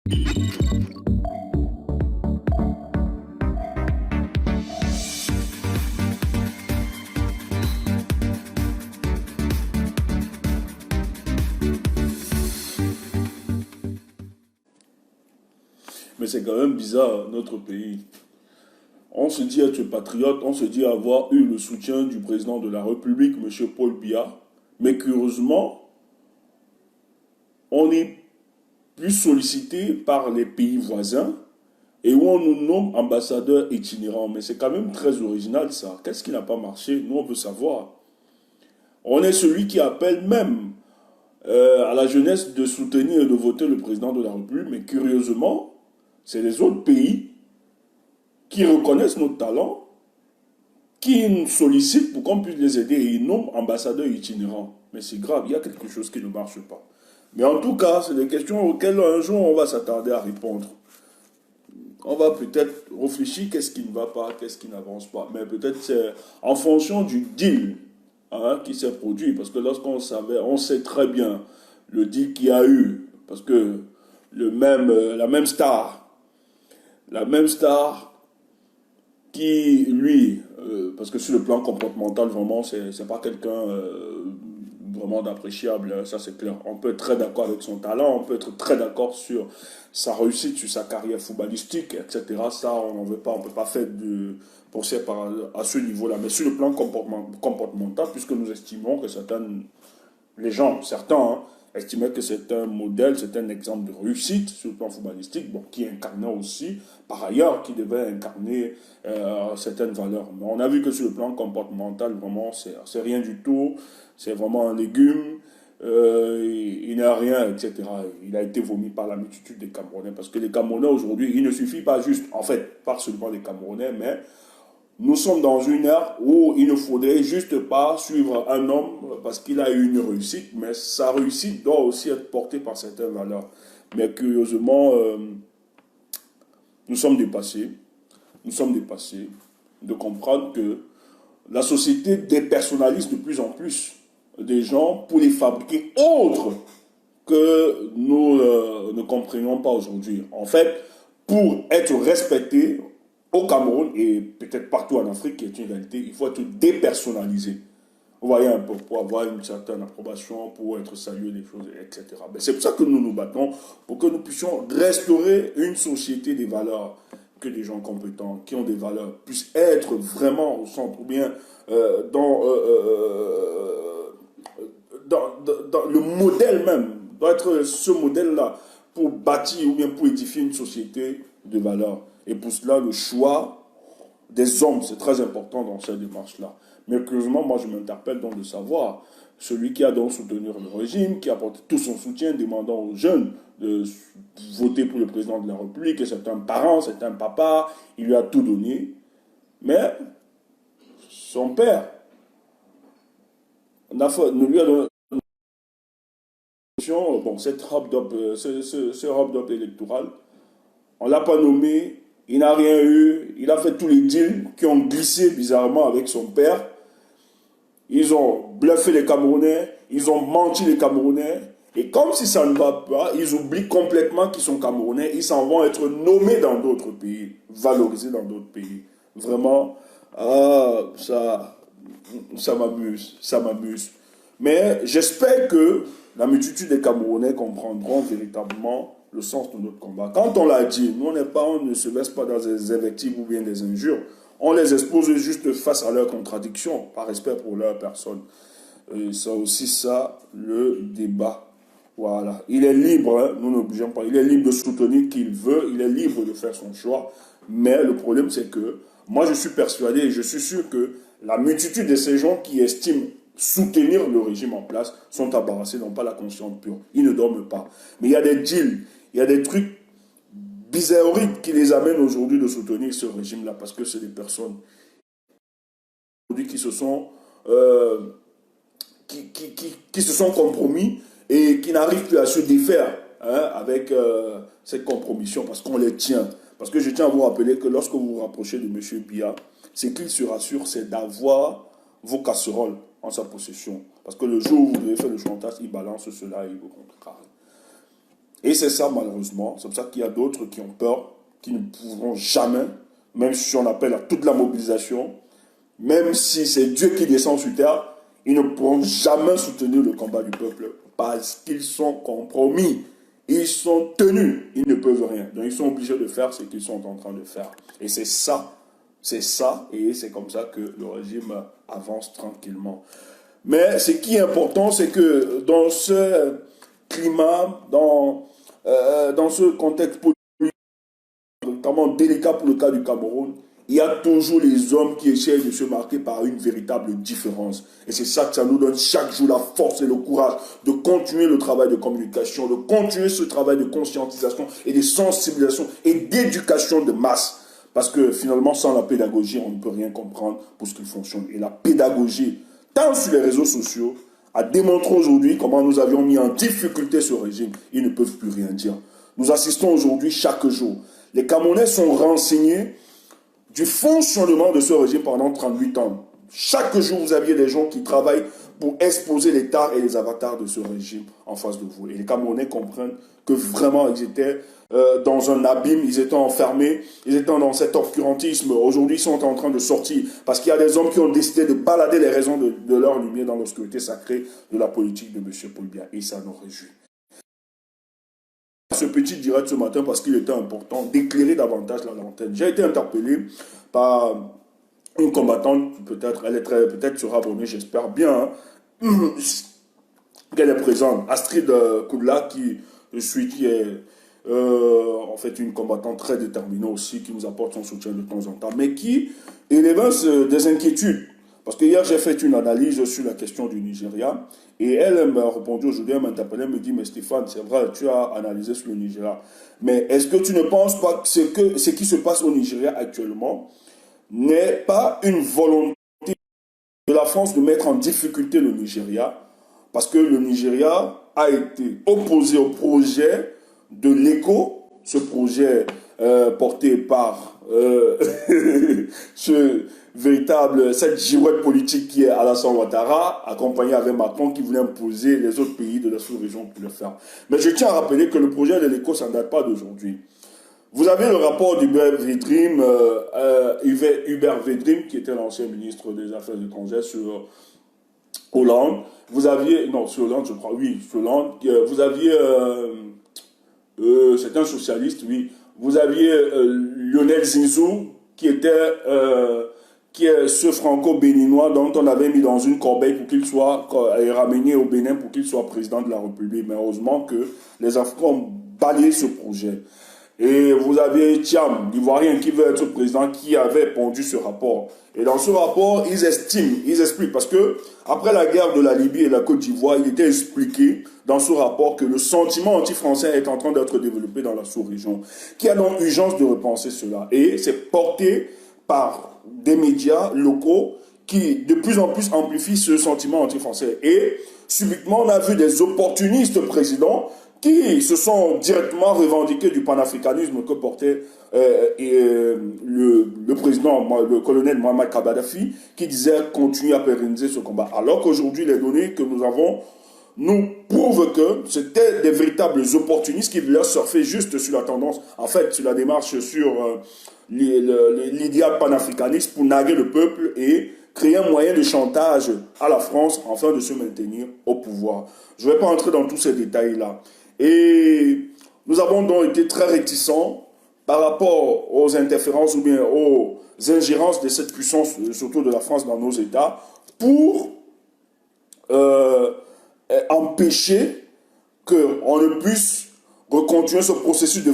Mais c'est quand même bizarre, notre pays. On se dit être patriote, on se dit avoir eu le soutien du président de la République, M. Paul Biya. Mais curieusement, on est plus sollicité par les pays voisins et où on nous nomme ambassadeur itinérant. Mais c'est quand même très original ça. Qu'est-ce qui n'a pas marché? Nous, on veut savoir. On est celui qui appelle même à la jeunesse de soutenir et de voter le président de la République. Mais curieusement, c'est les autres pays qui reconnaissent notre talent, qui nous sollicitent pour qu'on puisse les aider et ils nomment ambassadeurs itinérants. Mais c'est grave, il y a quelque chose qui ne marche pas. Mais en tout cas, c'est des questions auxquelles un jour on va s'attarder à répondre. On va peut-être réfléchir qu'est-ce qui ne va pas, qu'est-ce qui n'avance pas. Mais peut-être c'est en fonction du deal qui s'est produit. Parce que lorsqu'on savait, on sait très bien le deal qu'il y a eu. Parce que la même star qui, lui, parce que sur le plan comportemental, vraiment, c'est pas quelqu'un vraiment d'appréciable, hein, ça c'est clair. On peut être très d'accord avec son talent, on peut être très d'accord sur sa réussite, sur sa carrière footballistique, etc. Ça, on n'en veut pas, on peut pas faire de procès à ce niveau-là. Mais sur le plan comportemental, puisque nous estimons que certains, hein, estimaient que c'est un modèle, c'est un exemple de réussite sur le plan footballistique, bon, qui incarnait aussi, par ailleurs, qui devait incarner certaines valeurs. Mais on a vu que sur le plan comportemental, vraiment, c'est rien du tout, c'est vraiment un légume, il n'a rien, etc. Il a été vomi par la multitude des Camerounais, parce que les Camerounais aujourd'hui, il ne suffit pas juste, en fait, pas seulement les Camerounais, mais nous sommes dans une ère où il ne faudrait juste pas suivre un homme parce qu'il a eu une réussite, mais sa réussite doit aussi être portée par certaines valeurs. Mais curieusement, nous sommes dépassés. Nous sommes dépassés de comprendre que la société dépersonnalise de plus en plus des gens pour les fabriquer autres que nous ne comprenons pas aujourd'hui. En fait, pour être respecté au Cameroun et peut-être partout en Afrique, qui est une réalité, il faut être dépersonnalisé. Vous voyez un peu, pour avoir une certaine approbation, pour être salué, des choses, etc. C'est pour ça que nous nous battons, pour que nous puissions restaurer une société des valeurs, que des gens compétents, qui ont des valeurs, puissent être vraiment au centre, ou bien dans le modèle même, doit être ce modèle-là pour bâtir ou bien pour édifier une société de valeurs. Et pour cela, le choix des hommes, c'est très important dans cette démarche-là. Mais curieusement, moi, je m'interpelle donc de savoir, celui qui a donc soutenu le régime, qui a apporté tout son soutien, demandant aux jeunes de voter pour le président de la République, et c'est un parent, c'est un papa, il lui a tout donné. Mais son père ne lui a donné bon, cette ce robe électoral, on ne l'a pas nommé, il n'a rien eu, il a fait tous les deals qui ont glissé bizarrement avec son père. Ils ont bluffé les Camerounais, ils ont menti les Camerounais, et comme si ça ne va pas, ils oublient complètement qu'ils sont Camerounais, ils s'en vont être nommés dans d'autres pays, valorisés dans d'autres pays. Vraiment, ça m'amuse, ça m'amuse. Mais j'espère que la multitude des Camerounais comprendront véritablement le sens de notre combat. Quand on l'a dit, nous on ne se laisse pas dans des invectives ou bien des injures. On les expose juste face à leurs contradictions, par respect pour leur personne. Et c'est aussi ça le débat. Voilà. Il est libre, hein, nous n'obligeons pas, il est libre de soutenir qui il veut, il est libre de faire son choix. Mais le problème, c'est que moi, je suis persuadé et je suis sûr que la multitude de ces gens qui estiment soutenir le régime en place sont embarrassés, n'ont pas la conscience pure. Ils ne dorment pas. Mais il y a des deals, il y a des trucs bizarroïdes qui les amènent aujourd'hui de soutenir ce régime-là parce que c'est des personnes qui se sont qui se sont compromis et qui n'arrivent plus à se défaire avec cette compromission parce qu'on les tient. Parce que je tiens à vous rappeler que lorsque vous vous rapprochez de M. Biya, ce qu'il se rassure, c'est d'avoir vos casseroles en sa possession. Parce que le jour où vous devez faire le chantage, il balance cela et il vous contrecarre. Et c'est ça, malheureusement. C'est pour ça qu'il y a d'autres qui ont peur, qui ne pourront jamais, même si on appelle à toute la mobilisation, même si c'est Dieu qui descend sur terre, ils ne pourront jamais soutenir le combat du peuple parce qu'ils sont compromis. Ils sont tenus, ils ne peuvent rien. Donc ils sont obligés de faire ce qu'ils sont en train de faire. Et c'est ça, et c'est comme ça que le régime avance tranquillement. Mais ce qui est important, c'est que dans ce climat, dans ce contexte politique, notamment délicat pour le cas du Cameroun, il y a toujours les hommes qui essaient de se marquer par une véritable différence. Et c'est ça que ça nous donne chaque jour la force et le courage de continuer le travail de communication, de continuer ce travail de conscientisation et de sensibilisation et d'éducation de masse. Parce que finalement, sans la pédagogie, on ne peut rien comprendre pour ce qui fonctionne. Et la pédagogie, tant sur les réseaux sociaux, a démontré aujourd'hui comment nous avions mis en difficulté ce régime. Ils ne peuvent plus rien dire. Nous assistons aujourd'hui chaque jour. Les Camerounais sont renseignés du fonctionnement de ce régime pendant 38 ans. Chaque jour, vous aviez des gens qui travaillent pour exposer les tares et les avatars de ce régime en face de vous. Et les Camerounais comprennent que vraiment, ils étaient dans un abîme, ils étaient enfermés, ils étaient dans cet obscurantisme. Aujourd'hui, ils sont en train de sortir parce qu'il y a des hommes qui ont décidé de balader les raisons de leur lumière dans l'obscurité sacrée de la politique de M. Paul Biya. Et ça nous réjouit. Ce petit direct ce matin parce qu'il était important d'éclairer davantage la lanterne. J'ai été interpellé par une combattante, peut-être sera abonnée, j'espère bien, hein, qu'elle est présente. Astrid Koudla, qui est en fait une combattante très déterminée aussi, qui nous apporte son soutien de temps en temps, mais qui évince des inquiétudes. Parce que hier, j'ai fait une analyse sur la question du Nigeria, et elle m'a répondu aujourd'hui, elle m'a interpellé, elle me dit, mais Stéphane, c'est vrai, tu as analysé sur le Nigeria, mais est-ce que tu ne penses pas que ce qui se passe au Nigeria actuellement n'est pas une volonté de la France de mettre en difficulté le Nigeria, parce que le Nigeria a été opposé au projet de l'ECO, ce projet porté par cette girouette politique qui est Alassane Ouattara, accompagné avec Macron, qui voulait imposer les autres pays de la sous-région pour le faire. Mais je tiens à rappeler que le projet de l'ECO, ça ne date pas d'aujourd'hui. Vous avez le rapport d'Hubert Védrine, qui était l'ancien ministre des Affaires étrangères sur Hollande. Vous aviez, non, sur Hollande, je crois, oui, sur Hollande. Vous aviez, c'est un socialiste, oui. Vous aviez Lionel Zinsou, qui est ce franco-béninois dont on avait mis dans une corbeille pour qu'il soit ramené au Bénin pour qu'il soit président de la République. Mais heureusement que les Africains ont balayé ce projet. Et vous avez Thiam, l'Ivoirien, qui veut être président, qui avait pondu ce rapport. Et dans ce rapport, ils expliquent, parce que après la guerre de la Libye et de la Côte d'Ivoire, il était expliqué dans ce rapport que le sentiment anti-français est en train d'être développé dans la sous-région, qu'il y a donc urgence de repenser cela. Et c'est porté par des médias locaux qui de plus en plus amplifient ce sentiment anti-français. Et subitement, on a vu des opportunistes présidents qui se sont directement revendiqués du panafricanisme que portait le président, le colonel Mohamed Kadhafi, qui disait continuer à pérenniser ce combat. Alors qu'aujourd'hui, les données que nous avons nous prouvent que c'était des véritables opportunistes qui voulaient surfer juste sur la tendance, en fait, sur la démarche sur l'idéal panafricaniste pour narguer le peuple et créer un moyen de chantage à la France afin de se maintenir au pouvoir. Je ne vais pas entrer dans tous ces détails-là. Et nous avons donc été très réticents par rapport aux interférences ou bien aux ingérences de cette puissance, surtout de la France dans nos États, pour empêcher qu'on ne puisse reconduire ce processus de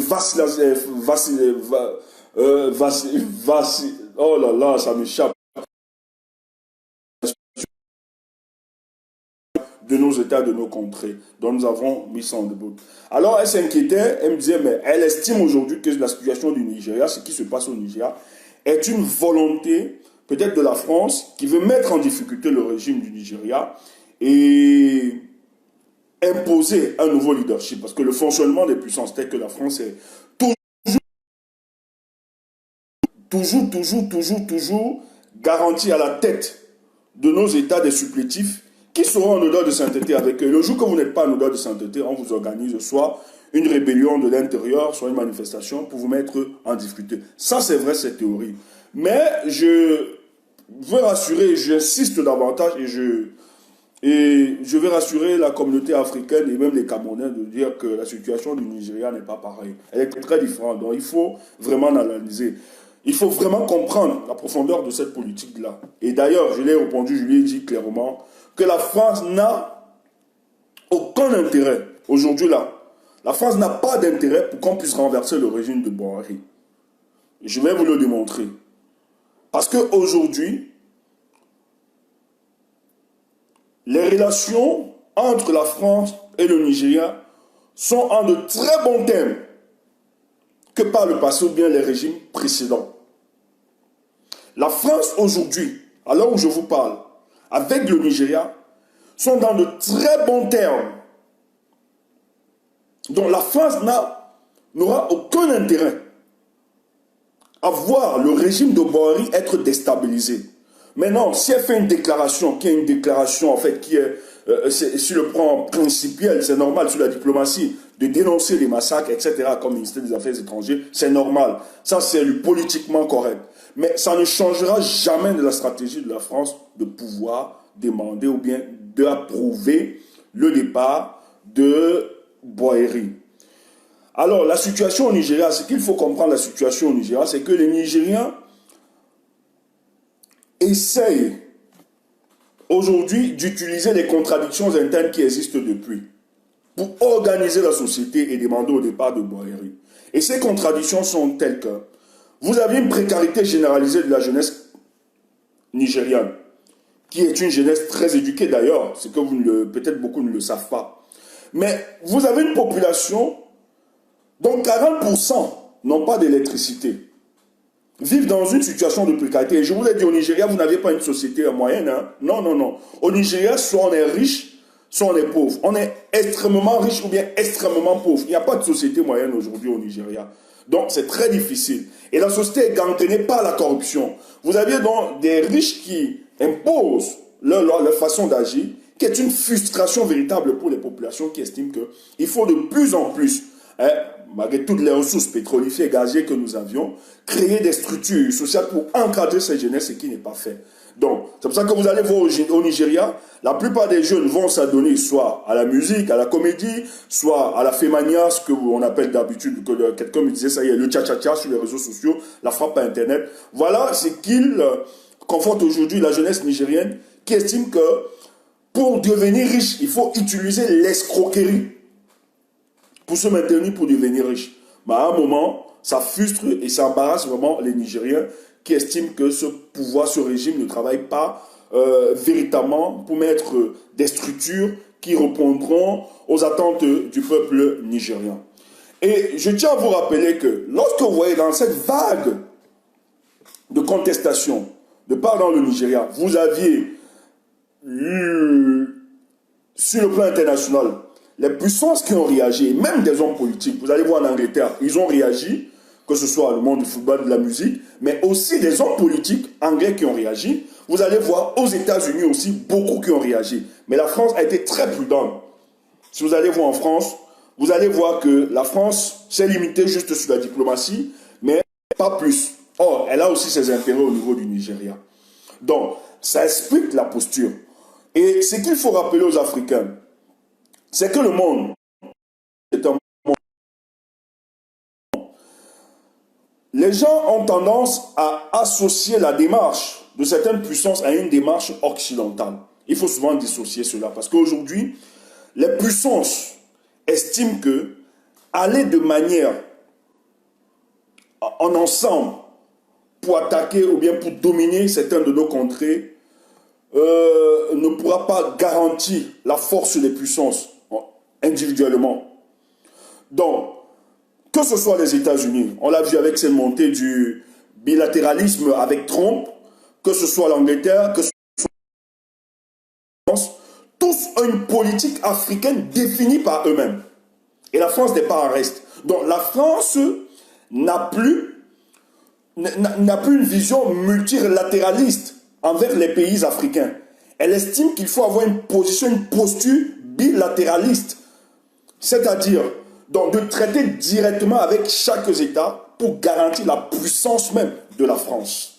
oh là là, ça m'échappe, de nos États, de nos contrées, dont nous avons mis ça en debout. Alors elle s'inquiétait, elle me disait, mais elle estime aujourd'hui que la situation du Nigeria, ce qui se passe au Nigeria, est une volonté peut-être de la France qui veut mettre en difficulté le régime du Nigeria et imposer un nouveau leadership. Parce que le fonctionnement des puissances telles que la France est toujours garanti à la tête de nos États des supplétifs qui seront en odeur de sainteté avec eux. Le jour que vous n'êtes pas en odeur de sainteté, on vous organise soit une rébellion de l'intérieur, soit une manifestation, pour vous mettre en difficulté. Ça, c'est vrai, cette théorie. Mais je veux rassurer, j'insiste davantage et je vais rassurer la communauté africaine et même les Camerounais de dire que la situation du Nigeria n'est pas pareille. Elle est très différente. Donc il faut vraiment l'analyser. Il faut vraiment comprendre la profondeur de cette politique-là. Et d'ailleurs, je l'ai répondu, je lui ai dit clairement que la France n'a aucun intérêt. Aujourd'hui là, la France n'a pas d'intérêt pour qu'on puisse renverser le régime de Boari. Je vais vous le démontrer. Parce qu'aujourd'hui, les relations entre la France et le Nigeria sont en de très bons termes que par le passé ou bien les régimes précédents. La France aujourd'hui, à l'heure où je vous parle, avec le Nigeria, sont dans de très bons termes. Donc la France n'aura aucun intérêt à voir le régime de Boari être déstabilisé. Maintenant, si elle fait une déclaration, qui est une déclaration en fait qui est sur le plan principiel, c'est normal sur la diplomatie, de dénoncer les massacres, etc., comme ministère des Affaires étrangères, c'est normal. Ça, c'est politiquement correct. Mais ça ne changera jamais de la stratégie de la France de pouvoir demander ou bien d'approuver le départ de Boari. Alors, la situation au Nigeria, ce qu'il faut comprendre la situation au Nigeria, c'est que les Nigériens essayent aujourd'hui d'utiliser les contradictions internes qui existent depuis pour organiser la société et demander au départ de Boari. Et ces contradictions sont telles que vous avez une précarité généralisée de la jeunesse nigériane, qui est une jeunesse très éduquée d'ailleurs, c'est que peut-être beaucoup ne le savent pas. Mais vous avez une population dont 40% n'ont pas d'électricité, vivent dans une situation de précarité. Et je vous l'ai dit, au Nigeria, vous n'avez pas une société moyenne. Hein? Non, non, non. Au Nigeria, soit on est riche, soit on est pauvre. On est extrêmement riche ou bien extrêmement pauvre. Il n'y a pas de société moyenne aujourd'hui au Nigeria. Donc, c'est très difficile. Et la société est gangrénée par la corruption. Vous avez donc des riches qui imposent leur façon d'agir, qui est une frustration véritable pour les populations qui estiment qu'il faut de plus en plus, malgré toutes les ressources pétrolifères et gazières que nous avions, créer des structures sociales pour encadrer cette jeunesse, ce qui n'est pas fait. Donc, c'est pour ça que vous allez voir au Nigeria, la plupart des jeunes vont s'adonner soit à la musique, à la comédie, soit à la fémania, ce qu'on appelle d'habitude, quelqu'un me disait ça y est, le tcha-tcha-tcha sur les réseaux sociaux, la frappe à Internet. Voilà ce qu'il conforte aujourd'hui la jeunesse nigérienne qui estime que pour devenir riche, il faut utiliser l'escroquerie pour se maintenir, pour devenir riche. Mais à un moment, ça frustre et ça embarrasse vraiment les Nigériens qui estiment que ce pouvoir, ce régime ne travaille pas véritablement pour mettre des structures qui répondront aux attentes du peuple nigérien. Et je tiens à vous rappeler que lorsque vous voyez dans cette vague de contestation de part dans le Nigeria, vous aviez sur le plan international les puissances qui ont réagi, même des hommes politiques, vous allez voir en Angleterre, ils ont réagi, que ce soit le monde du football, de la musique, mais aussi des hommes politiques anglais qui ont réagi. Vous allez voir aux États-Unis aussi beaucoup qui ont réagi. Mais la France a été très prudente. Si vous allez voir en France, vous allez voir que la France s'est limitée juste sur la diplomatie, mais pas plus. Or, elle a aussi ses intérêts au niveau du Nigeria. Donc, ça explique la posture. Et ce qu'il faut rappeler aux Africains, c'est que le monde est un monde. Les gens ont tendance à associer la démarche de certaines puissances à une démarche occidentale. Il faut souvent dissocier cela parce qu'aujourd'hui, les puissances estiment que aller de manière en ensemble pour attaquer ou bien pour dominer certaines de nos contrées ne pourra pas garantir la force des puissances individuellement. Donc, que ce soit les États-Unis, on l'a vu avec cette montée du bilatéralisme avec Trump, que ce soit l'Angleterre, que ce soit la France, tous ont une politique africaine définie par eux-mêmes. Et la France n'est pas en reste. Donc la France n'a plus une vision multilatéraliste envers les pays africains. Elle estime qu'il faut avoir une position, une posture bilatéraliste. C'est-à-dire, Donc de traiter directement avec chaque État pour garantir la puissance même de la France.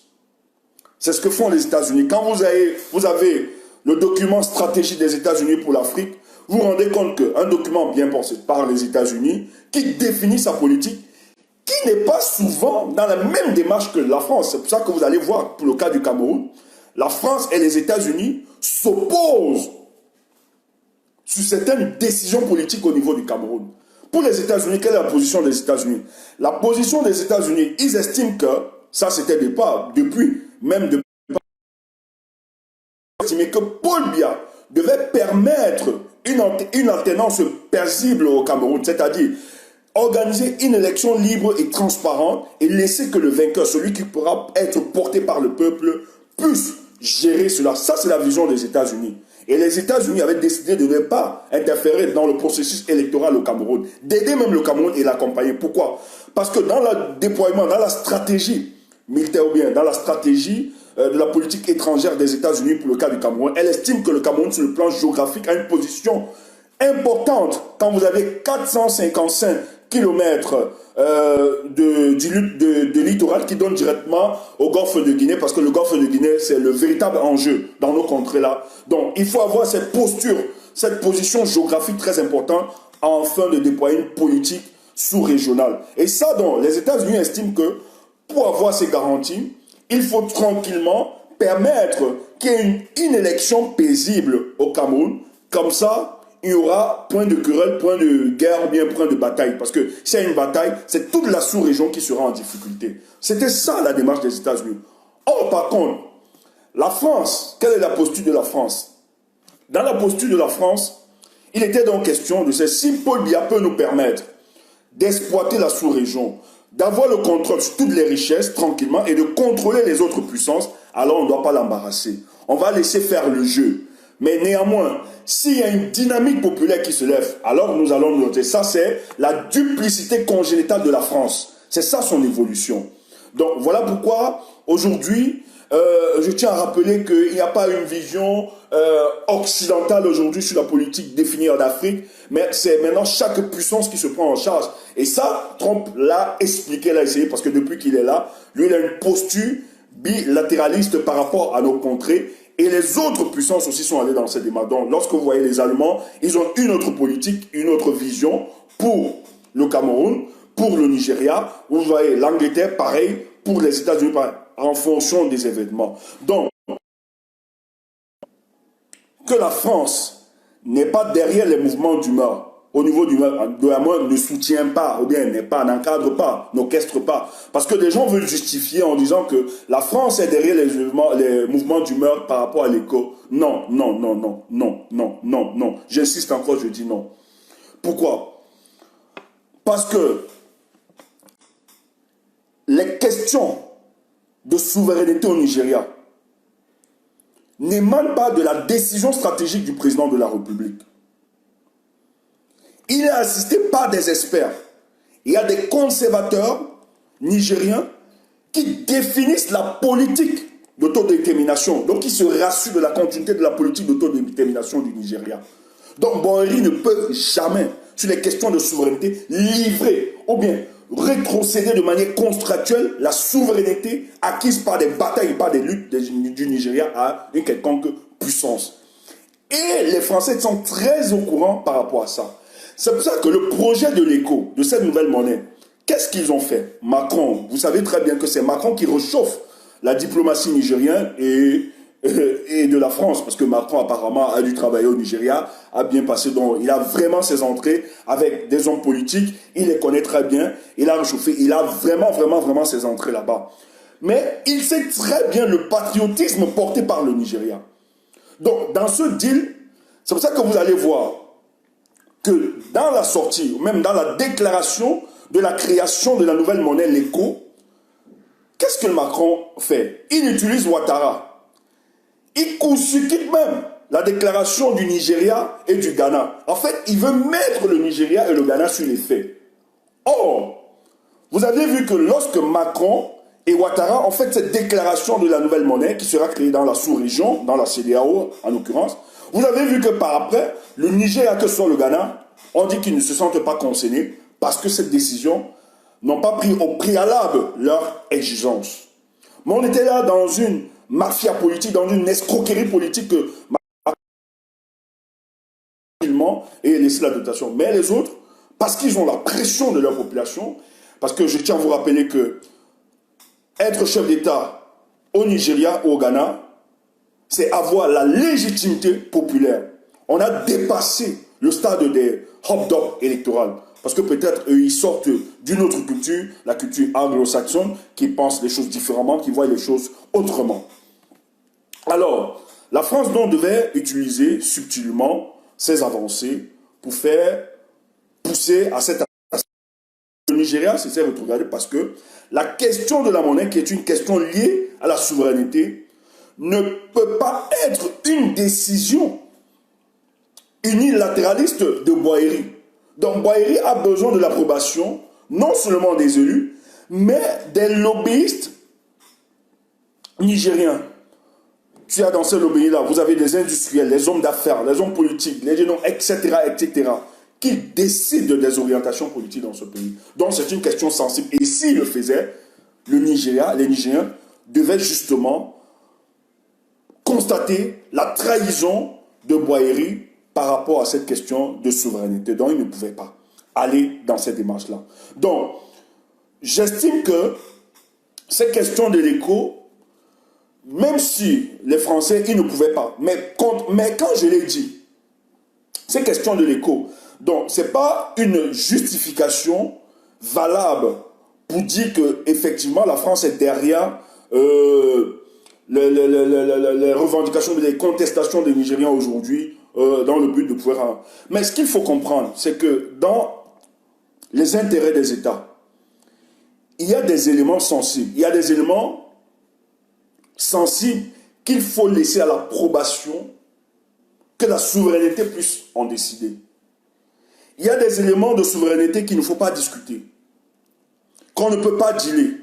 C'est ce que font les États-Unis. Quand vous avez le document stratégique des États-Unis pour l'Afrique, vous vous rendez compte qu'un document bien pensé par les États-Unis qui définit sa politique, qui n'est pas souvent dans la même démarche que la France. C'est pour ça que vous allez voir, pour le cas du Cameroun, la France et les États-Unis s'opposent sur certaines décisions politiques au niveau du Cameroun. Pour les États-Unis, quelle est la position des États-Unis? La position des États-Unis, ils estiment que, ça c'était depuis estimé que Paul Biya devait permettre une alternance paisible au Cameroun, c'est-à-dire organiser une élection libre et transparente et laisser que le vainqueur, celui qui pourra être porté par le peuple, puisse gérer cela. Ça, c'est la vision des États-Unis. Et les États-Unis avaient décidé de ne pas interférer dans le processus électoral au Cameroun, d'aider même le Cameroun et l'accompagner. Pourquoi? Parce que dans le déploiement, dans la stratégie militaire ou bien dans la stratégie de la politique étrangère des États-Unis pour le cas du Cameroun, elle estime que le Cameroun, sur le plan géographique, a une position importante. Quand vous avez 455 kilomètres de littoral qui donne directement au golfe de Guinée, parce que le golfe de Guinée, c'est le véritable enjeu dans nos contrées-là. Donc, il faut avoir cette posture, cette position géographique très importante afin de déployer une politique sous-régionale. Et ça, donc, les États-Unis estiment que pour avoir ces garanties, il faut tranquillement permettre qu'il y ait une élection paisible au Cameroun. Comme ça, il y aura point de querelle, point de guerre ou bien point de bataille. Parce que s'il y a une bataille, c'est toute la sous-région qui sera en difficulté. C'était ça la démarche des États-Unis. Or, par contre, la France, quelle est la posture de la France? Dans la posture de la France, il était donc question de si Paul Biya peut nous permettre d'exploiter la sous-région, d'avoir le contrôle sur toutes les richesses tranquillement et de contrôler les autres puissances, alors on ne doit pas l'embarrasser. On va laisser faire le jeu. Mais néanmoins, s'il y a une dynamique populaire qui se lève, alors nous allons nous noter. Ça, c'est la duplicité congénitale de la France. C'est ça son évolution. Donc voilà pourquoi aujourd'hui, je tiens à rappeler qu'il n'y a pas une vision occidentale aujourd'hui sur la politique définie en Afrique, mais c'est maintenant chaque puissance qui se prend en charge. Et ça, Trump l'a expliqué, l'a essayé, parce que depuis qu'il est là, lui, il a une posture bilatéraliste par rapport à nos contrées. Et les autres puissances aussi sont allées dans ces démarches. Donc, lorsque vous voyez les Allemands, ils ont une autre politique, une autre vision pour le Cameroun, pour le Nigeria. Vous voyez l'Angleterre, pareil, pour les États-Unis, en fonction des événements. Donc, que la France n'est pas derrière les mouvements d'humeur, au niveau de la main, ne soutient pas, ou bien n'encadre pas, n'orchestre pas. Parce que des gens veulent justifier en disant que la France est derrière les mouvements d'humeur par rapport à l'éco. Non, non, non, non, non, non, non, non. J'insiste encore, je dis non. Pourquoi? Parce que les questions de souveraineté au Nigeria n'émanent pas de la décision stratégique du président de la République. Il est assisté par des experts. Il y a des conservateurs nigériens qui définissent la politique d'autodétermination. Donc, ils se rassurent de la continuité de la politique d'autodétermination du Nigeria. Donc, Boeri ne peut jamais, sur les questions de souveraineté, livrer ou bien rétrocéder de manière contractuelle la souveraineté acquise par des batailles, par des luttes du Nigeria à une quelconque puissance. Et les Français sont très au courant par rapport à ça. C'est pour ça que le projet de l'éco, de cette nouvelle monnaie, qu'est-ce qu'ils ont fait? Macron, vous savez très bien que c'est Macron qui réchauffe la diplomatie nigérienne et de la France, parce que Macron apparemment a dû travailler au Nigeria, a bien passé, donc il a vraiment ses entrées avec des hommes politiques, il les connaît très bien, il a réchauffé, il a vraiment ses entrées là-bas. Mais il sait très bien le patriotisme porté par le Nigeria. Donc dans ce deal, c'est pour ça que vous allez voir que dans la sortie, ou même dans la déclaration de la création de la nouvelle monnaie, l'éco, qu'est-ce que Macron fait? Il utilise Ouattara. Il consulte même la déclaration du Nigeria et du Ghana. En fait, il veut mettre le Nigeria et le Ghana sur les faits. Or, vous avez vu que lorsque Macron et Ouattara ont fait cette déclaration de la nouvelle monnaie qui sera créée dans la sous-région, dans la CEDEAO en l'occurrence, vous avez vu que par après, le Nigeria, que ce soit le Ghana, on dit qu'ils ne se sentent pas concernés parce que cette décision n'ont pas pris au préalable leur exigence. Mais on était là dans une mafia politique, dans une escroquerie politique que et laisser la dotation. Mais les autres, parce qu'ils ont la pression de leur population, parce que je tiens à vous rappeler que être chef d'État au Nigeria ou au Ghana, c'est avoir la légitimité populaire. On a dépassé le stade des hop-dop électorales. Parce que peut-être eux, ils sortent d'une autre culture, la culture anglo-saxonne, qui pense les choses différemment, qui voit les choses autrement. Alors, la France donc devait utiliser subtilement ces avancées pour faire pousser à cette... Le Nigeria s'est rétrogradé parce que la question de la monnaie, qui est une question liée à la souveraineté, ne peut pas être une décision unilatéraliste de Boahéri. Donc Boahéri a besoin de l'approbation, non seulement des élus, mais des lobbyistes nigériens. Tu as dans ces lobbyistes-là, vous avez des industriels, les hommes d'affaires, les hommes politiques, les génons, etc., etc., qui décident des orientations politiques dans ce pays. Donc c'est une question sensible. Et s'ils le faisaient, le Nigeria, les Nigériens devaient justement constater la trahison de Boahéri par rapport à cette question de souveraineté. Donc ils ne pouvaient pas aller dans cette démarche-là. Donc, j'estime que cette question de l'écho, même si les Français, ils ne pouvaient pas, mais quand je l'ai dit, ces questions de l'écho, donc ce n'est pas une justification valable pour dire que effectivement la France est derrière les revendications, les contestations des Nigériens aujourd'hui dans le but de pouvoir... Mais ce qu'il faut comprendre, c'est que dans les intérêts des États, il y a des éléments sensibles, il y a des éléments sensible qu'il faut laisser à l'approbation, que la souveraineté puisse en décider. Il y a des éléments de souveraineté qu'il ne faut pas discuter, qu'on ne peut pas dealer,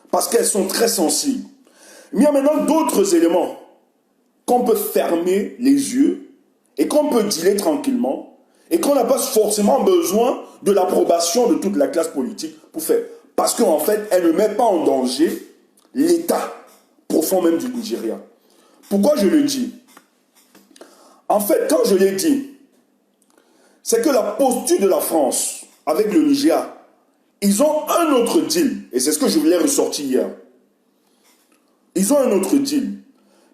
parce qu'elles sont très sensibles. Mais il y a maintenant d'autres éléments qu'on peut fermer les yeux et qu'on peut dealer tranquillement et qu'on n'a pas forcément besoin de l'approbation de toute la classe politique pour faire. Parce qu'en fait, elle ne met pas en danger l'état profond même du Nigeria. Pourquoi je le dis? En fait, quand je l'ai dit, c'est que la posture de la France avec le Nigeria, ils ont un autre deal. Et c'est ce que je voulais ressortir hier. Ils ont un autre deal.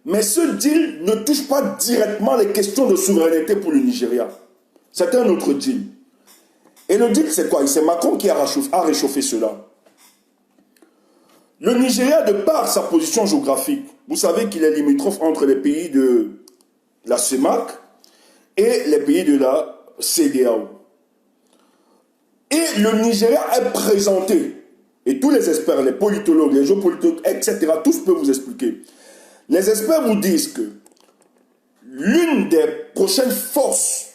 Mais ce deal ne touche pas directement les questions de souveraineté pour le Nigeria. C'est un autre deal. Et le deal, c'est quoi? C'est Macron qui a réchauffé cela. Le Nigeria, de par sa position géographique, vous savez qu'il est limitrophe entre les pays de la CEMAC et les pays de la CEDEAO. Et le Nigeria est présenté, et tous les experts, les politologues, les géopolitologues, etc., tous peuvent vous expliquer. Les experts vous disent que l'une des prochaines forces,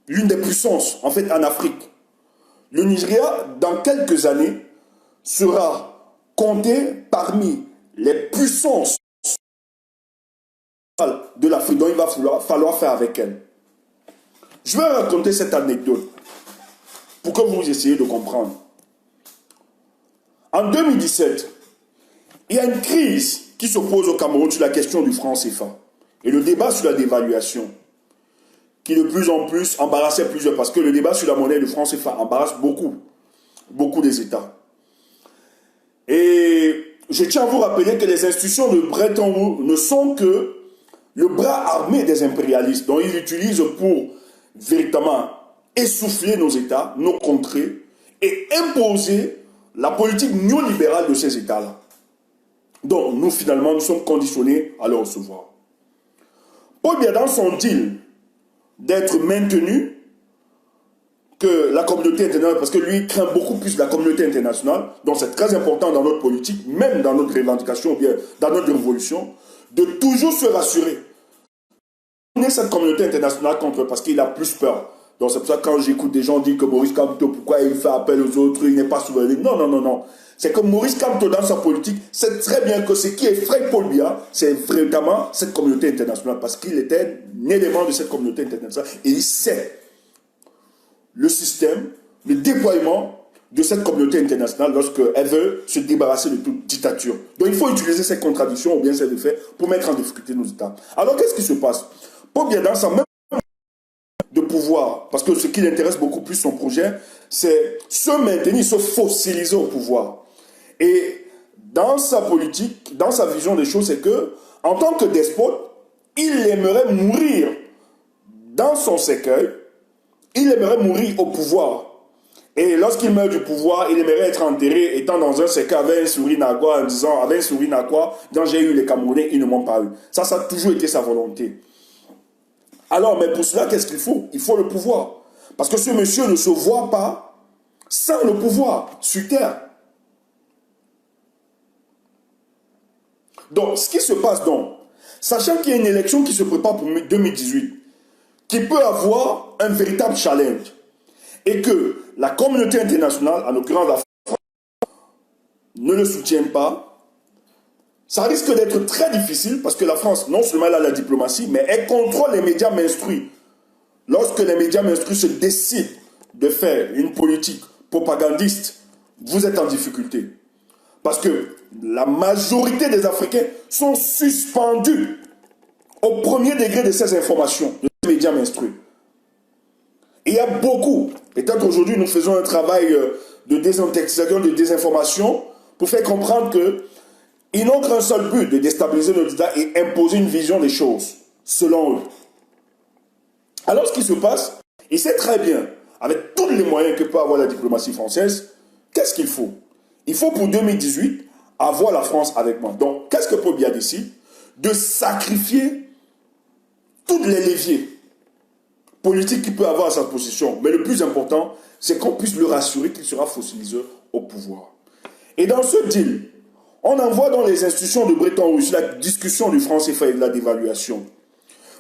l'une des puissances, en fait, en Afrique, le Nigeria, dans quelques années, sera compté parmi les puissances de l'Afrique dont il va falloir faire avec elle. Je vais raconter cette anecdote pour que vous essayiez de comprendre. En 2017, il y a une crise qui se pose au Cameroun sur la question du franc CFA et le débat sur la dévaluation qui de plus en plus embarrassait plusieurs parce que le débat sur la monnaie du franc CFA embarrasse beaucoup des États. Et je tiens à vous rappeler que les institutions de Bretton Woods ne sont que le bras armé des impérialistes dont ils utilisent pour véritablement essouffler nos États, nos contrées et imposer la politique néolibérale de ces États-là. Donc nous finalement nous sommes conditionnés à le recevoir. Paul Biya dans son deal d'être maintenu que la communauté internationale, parce que lui craint beaucoup plus la communauté internationale, donc c'est très important dans notre politique, même dans notre revendication, ou bien dans notre révolution, de toujours se rassurer. On est cette communauté internationale contre parce qu'il a plus peur. Donc c'est pour ça que quand j'écoute des gens dire que Maurice Kamto, pourquoi il fait appel aux autres, il n'est pas souverain. Non. C'est que Maurice Kamto, dans sa politique, sait très bien que ce qui effraie Paul Biya, c'est vraiment cette communauté internationale, parce qu'il était un élément de cette communauté internationale, et il sait le système, le déploiement de cette communauté internationale lorsqu'elle veut se débarrasser de toute dictature. Donc il faut utiliser ces contradictions ou bien ces effets pour mettre en difficulté nos États. Alors qu'est-ce qui se passe? Paul Biya, dans sa même de pouvoir, parce que ce qui l'intéresse beaucoup plus son projet, c'est se maintenir, se fossiliser au pouvoir. Et dans sa politique, dans sa vision des choses, c'est que, en tant que despote, il aimerait mourir dans son cercueil, il aimerait mourir au pouvoir. Et lorsqu'il meurt du pouvoir, il aimerait être enterré étant dans un cercueil avec un sourire narquois en disant, avec un sourire narquois, quand j'ai eu les Camerounais, ils ne m'ont pas eu. Ça a toujours été sa volonté. Alors, mais pour cela, qu'est-ce qu'il faut? Il faut le pouvoir. Parce que ce monsieur ne se voit pas sans le pouvoir sur terre. Donc, ce qui se passe donc, sachant qu'il y a une élection qui se prépare pour 2018, qui peut avoir un véritable challenge, et que la communauté internationale, en l'occurrence la France, ne le soutient pas, ça risque d'être très difficile parce que la France, non seulement elle a la diplomatie, mais elle contrôle les médias mainstream. Lorsque les médias mainstream se décident de faire une politique propagandiste, vous êtes en difficulté. Parce que la majorité des Africains sont suspendus au premier degré de ces informations, de ces médias mainstream. Et il y a beaucoup, peut-être aujourd'hui nous faisons un travail de désintoxication, de désinformation, pour faire comprendre que ils n'ont qu'un seul but, de déstabiliser nos États et imposer une vision des choses, selon eux. Alors ce qui se passe, il sait très bien, avec tous les moyens que peut avoir la diplomatie française, qu'est-ce qu'il faut? Il faut pour 2018 avoir la France avec moi. Donc, qu'est-ce que Paul Biya décide? De sacrifier tous les leviers politiques qu'il peut avoir à sa position. Mais le plus important, c'est qu'on puisse le rassurer qu'il sera fossilisé au pouvoir. Et dans ce deal, on envoie dans les institutions de Bretton Woods la discussion du franc CFA et de la dévaluation.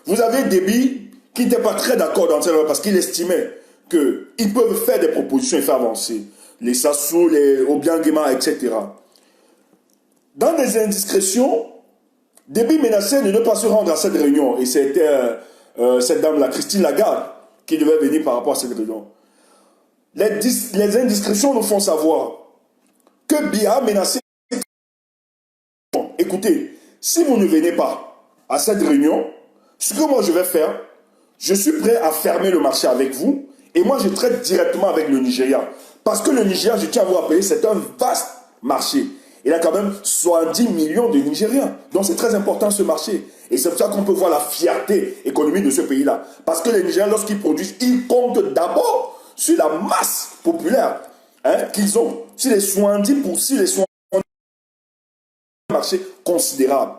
Vous avez Déby qui n'était pas très d'accord dans cette parce qu'il estimait qu'ils peuvent faire des propositions et faire avancer. Les Sassou, les Obiangema, etc. Dans des indiscrétions, Déby menaçait de ne pas se rendre à cette réunion. Et c'était cette dame-là, Christine Lagarde, qui devait venir par rapport à cette réunion. Les indiscrétions nous font savoir que Biya a menacé. Écoutez, si vous ne venez pas à cette réunion, ce que moi je vais faire, je suis prêt à fermer le marché avec vous et moi je traite directement avec le Nigeria. Parce que le Nigeria, je tiens à vous rappeler, c'est un vaste marché. Il y a quand même 70 millions de Nigériens. Donc c'est très important ce marché. Et c'est pour ça qu'on peut voir la fierté économique de ce pays-là. Parce que les Nigériens, lorsqu'ils produisent, ils comptent d'abord sur la masse populaire qu'ils ont. Sur les 70%, les 70% marché considérable.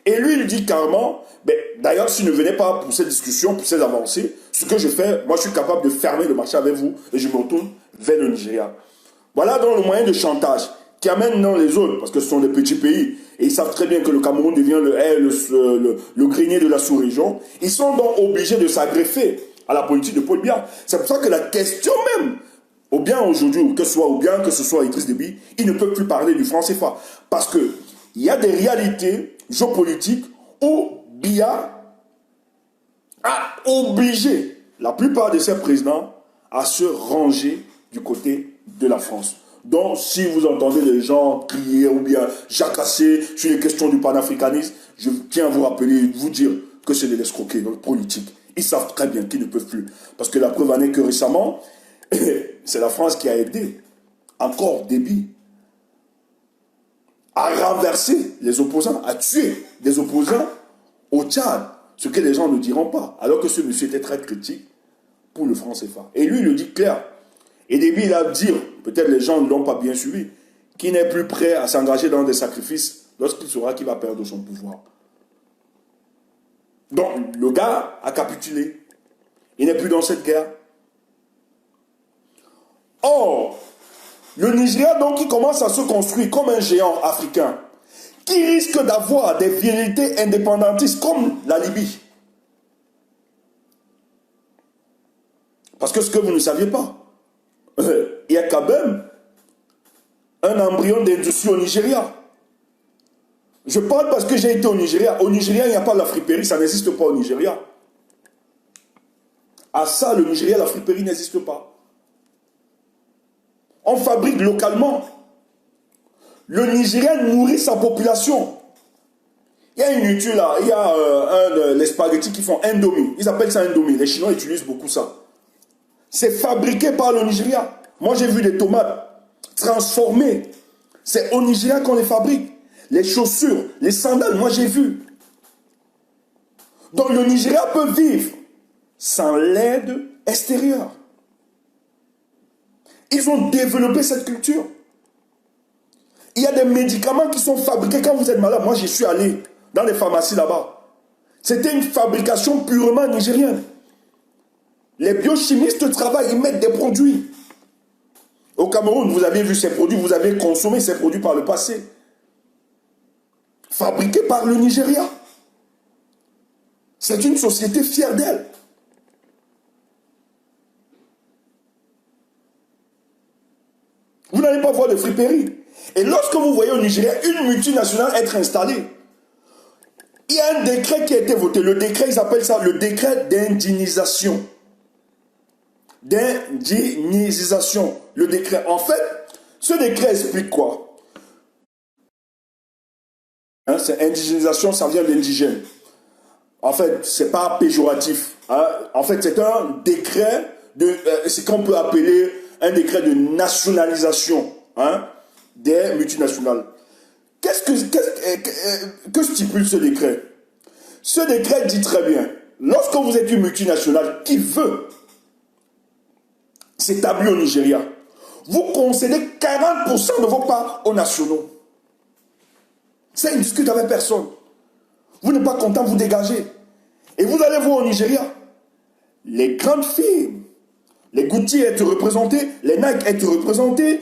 Et lui, il dit carrément, ben, d'ailleurs, s'il ne venait pas pour ces discussions, pour ces avancées, ce que je fais, moi, je suis capable de fermer le marché avec vous et je me retourne vers le Nigeria. Voilà donc le moyen de chantage qui amène dans les autres, parce que ce sont des petits pays, et ils savent très bien que le Cameroun devient le grenier de la sous-région. Ils sont donc obligés de s'agreffer à la politique de Paul Biya. C'est pour ça que la question même, ou bien aujourd'hui, ou que ce soit Idriss Déby, ils ne peuvent plus parler du franc CFA. Parce que il y a des réalités géopolitiques où Biya a obligé la plupart de ses présidents à se ranger du côté de la France. Donc, si vous entendez les gens crier ou bien jacasser sur les questions du panafricanisme, je tiens à vous rappeler, vous dire que c'est de l'escroquerie politique. Ils savent très bien qu'ils ne peuvent plus. Parce que la preuve en est que récemment, c'est la France qui a aidé encore Déby à renverser les opposants, à tuer des opposants au Tchad. Ce que les gens ne diront pas. Alors que ce monsieur était très critique pour le franc CFA. Et lui, il le dit clair. Et Déby, il a dit, peut-être les gens ne l'ont pas bien suivi, qu'il n'est plus prêt à s'engager dans des sacrifices lorsqu'il saura qu'il va perdre son pouvoir. Donc, le gars a capitulé. Il n'est plus dans cette guerre. Or, le Nigeria, donc, qui commence à se construire comme un géant africain, qui risque d'avoir des vérités indépendantistes comme la Libye. Parce que ce que vous ne saviez pas, il y a quand même un embryon d'industrie au Nigeria. Je parle parce que j'ai été au Nigeria. Au Nigeria, il n'y a pas la friperie, ça n'existe pas au Nigeria. À ça, le Nigeria, la friperie n'existe pas. On fabrique localement. Le Nigeria nourrit sa population. Il y a une étude là, il y a les spaghettis qui font Indomie. Ils appellent ça Indomie. Les Chinois utilisent beaucoup ça. C'est fabriqué par le Nigeria. Moi, j'ai vu des tomates transformées. C'est au Nigeria qu'on les fabrique. Les chaussures, les sandales, moi j'ai vu. Donc le Nigeria peut vivre sans l'aide extérieure. Ils ont développé cette culture. Il y a des médicaments qui sont fabriqués quand vous êtes malade. Moi, j'y suis allé dans les pharmacies là-bas. C'était une fabrication purement nigérienne. Les biochimistes travaillent, ils mettent des produits. Au Cameroun, vous avez vu ces produits, vous avez consommé ces produits par le passé. Fabriqués par le Nigeria. C'est une société fière d'elle. Vous n'allez pas voir de friperie. Et lorsque vous voyez au Nigeria une multinationale être installée, il y a un décret qui a été voté. Le décret, ils appellent ça le décret d'indinisation. D'indinisation. Le décret. En fait, ce décret explique quoi? Hein, c'est indigénisation, ça vient d'indigène. En fait, c'est pas péjoratif. Hein. En fait, c'est un décret de, c'est qu'on peut appeler un décret de nationalisation, hein, des multinationales. Que stipule ce décret? Ce décret dit très bien, lorsque vous êtes une multinationale qui veut s'établir au Nigeria, vous concédez 40% de vos parts aux nationaux. Ça, il ne discute avec personne. Vous n'êtes pas content, vous dégagez. Et vous allez voir au Nigeria, les grandes firmes, les Gucci être représentés, les Nike être représentés,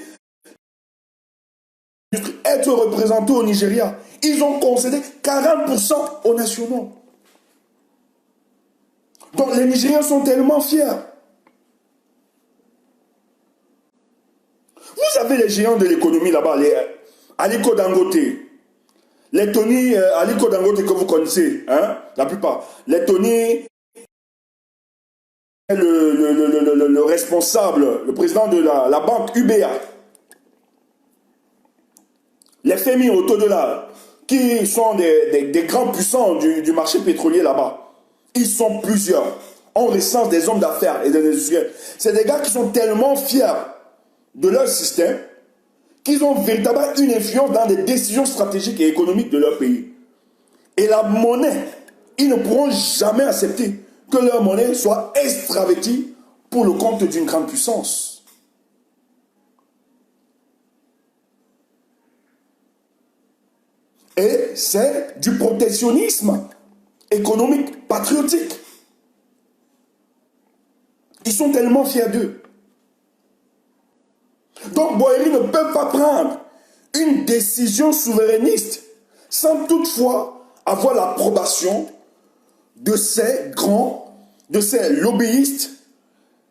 être représentés au Nigeria. Ils ont concédé 40% aux nationaux. Donc les Nigériens sont tellement fiers. Vous avez les géants de l'économie là-bas, les Aliko Dangote, les Tony Aliko Dangote que vous connaissez, hein, la plupart. Les Tony, le responsable, le président de la banque UBA. Les Femi Otodola, qui sont des grands puissants du marché pétrolier là-bas. Ils sont plusieurs. On recense des hommes d'affaires et des industriels. C'est des gars qui sont tellement fiers de leur système qu'ils ont véritablement une influence dans les décisions stratégiques et économiques de leur pays. Et la monnaie, ils ne pourront jamais accepter que leur monnaie soit extravertie pour le compte d'une grande puissance. Et c'est du protectionnisme économique, patriotique. Ils sont tellement fiers d'eux. Donc Boeri ne peut pas prendre une décision souverainiste sans toutefois avoir l'approbation de ces lobbyistes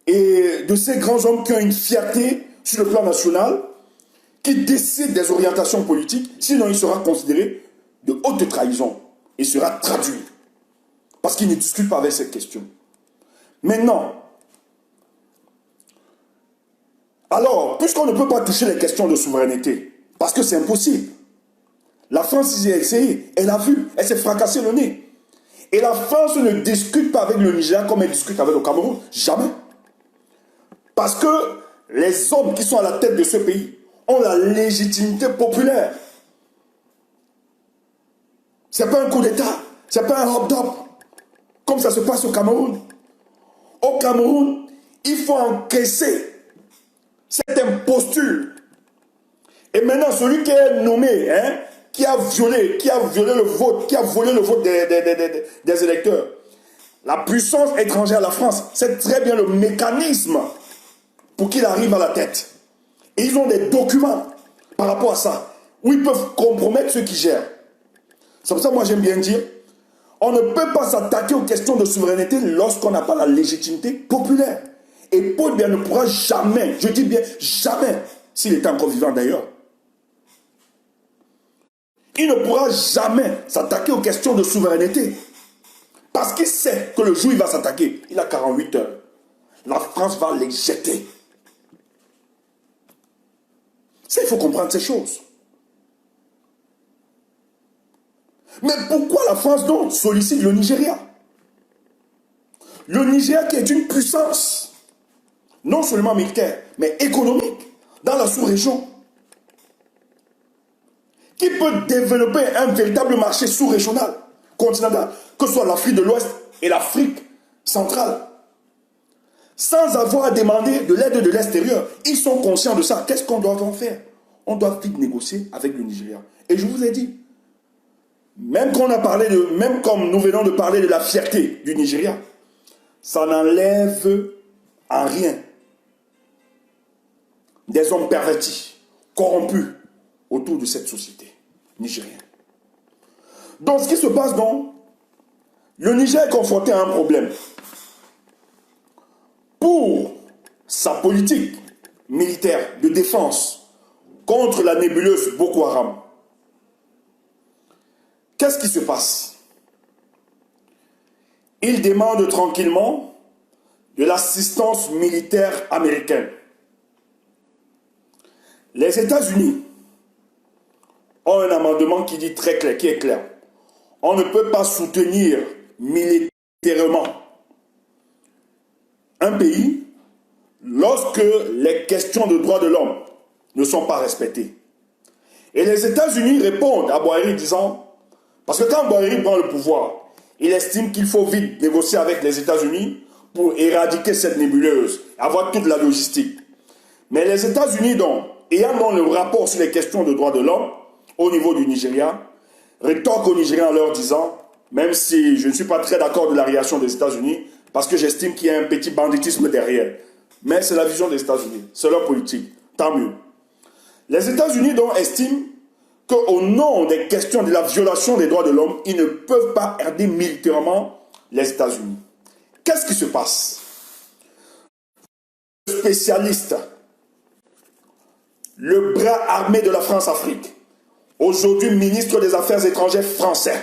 et de ces grands hommes qui ont une fierté sur le plan national, qui décident des orientations politiques, sinon il sera considéré de haute trahison et sera traduit. Parce qu'il ne discute pas avec cette question. Maintenant, alors, puisqu'on ne peut pas toucher les questions de souveraineté, parce que c'est impossible, la France y a essayé, elle a vu, elle s'est fracassée le nez. Et la France ne discute pas avec le Nigeria comme elle discute avec le Cameroun. Jamais. Parce que les hommes qui sont à la tête de ce pays ont la légitimité populaire. Ce n'est pas un coup d'État, ce n'est pas un hop-top, comme ça se passe au Cameroun. Au Cameroun, il faut encaisser cette imposture. Et maintenant, celui qui est nommé, hein, qui a violé le vote, qui a volé le vote des électeurs, la puissance étrangère, la France, sait très bien le mécanisme pour qu'il arrive à la tête. Et ils ont des documents par rapport à ça, où ils peuvent compromettre ceux qui gèrent. C'est pour ça que moi j'aime bien dire, on ne peut pas s'attaquer aux questions de souveraineté lorsqu'on n'a pas la légitimité populaire. Et Paul Biya ne pourra jamais, je dis bien jamais, s'il était encore vivant d'ailleurs, il ne pourra jamais s'attaquer aux questions de souveraineté. Parce qu'il sait que le jour où il va s'attaquer, il a 48 heures. La France va les jeter. Ça, il faut comprendre ces choses. Mais pourquoi la France donc sollicite le Nigeria? Le Nigeria qui est une puissance, non seulement militaire, mais économique, dans la sous-région, qui peut développer un véritable marché sous-régional, continental, que ce soit l'Afrique de l'Ouest et l'Afrique centrale, sans avoir à demander de l'aide de l'extérieur. Ils sont conscients de ça. Qu'est-ce qu'on doit en faire? On doit vite négocier avec le Nigeria. Et je vous ai dit, même comme nous venons de parler de la fierté du Nigeria, ça n'enlève en rien des hommes pervertis, corrompus autour de cette société nigérienne. Donc, ce qui se passe donc, le Niger est confronté à un problème. Pour sa politique militaire de défense contre la nébuleuse Boko Haram, qu'est-ce qui se passe? Il demande tranquillement de l'assistance militaire américaine. Les États-Unis ont un amendement qui dit très clair, qui est clair. On ne peut pas soutenir militairement un pays lorsque les questions de droits de l'homme ne sont pas respectées. Et les États-Unis répondent à Bouhari disant, parce que quand Bouhari prend le pouvoir, il estime qu'il faut vite négocier avec les États-Unis pour éradiquer cette nébuleuse, avoir toute la logistique. Mais les États-Unis, donc, ayant donc le rapport sur les questions de droits de l'homme au niveau du Nigeria, rétorquent aux Nigériens en leur disant, même si je ne suis pas très d'accord de la réaction des États-Unis, parce que j'estime qu'il y a un petit banditisme derrière. Mais c'est la vision des États-Unis, c'est leur politique, tant mieux. Les États-Unis donc estiment qu'au nom des questions de la violation des droits de l'homme, ils ne peuvent pas aider militairement les États-Unis. Qu'est-ce qui se passe? Le spécialiste, le bras armé de la France-Afrique, aujourd'hui ministre des Affaires étrangères français,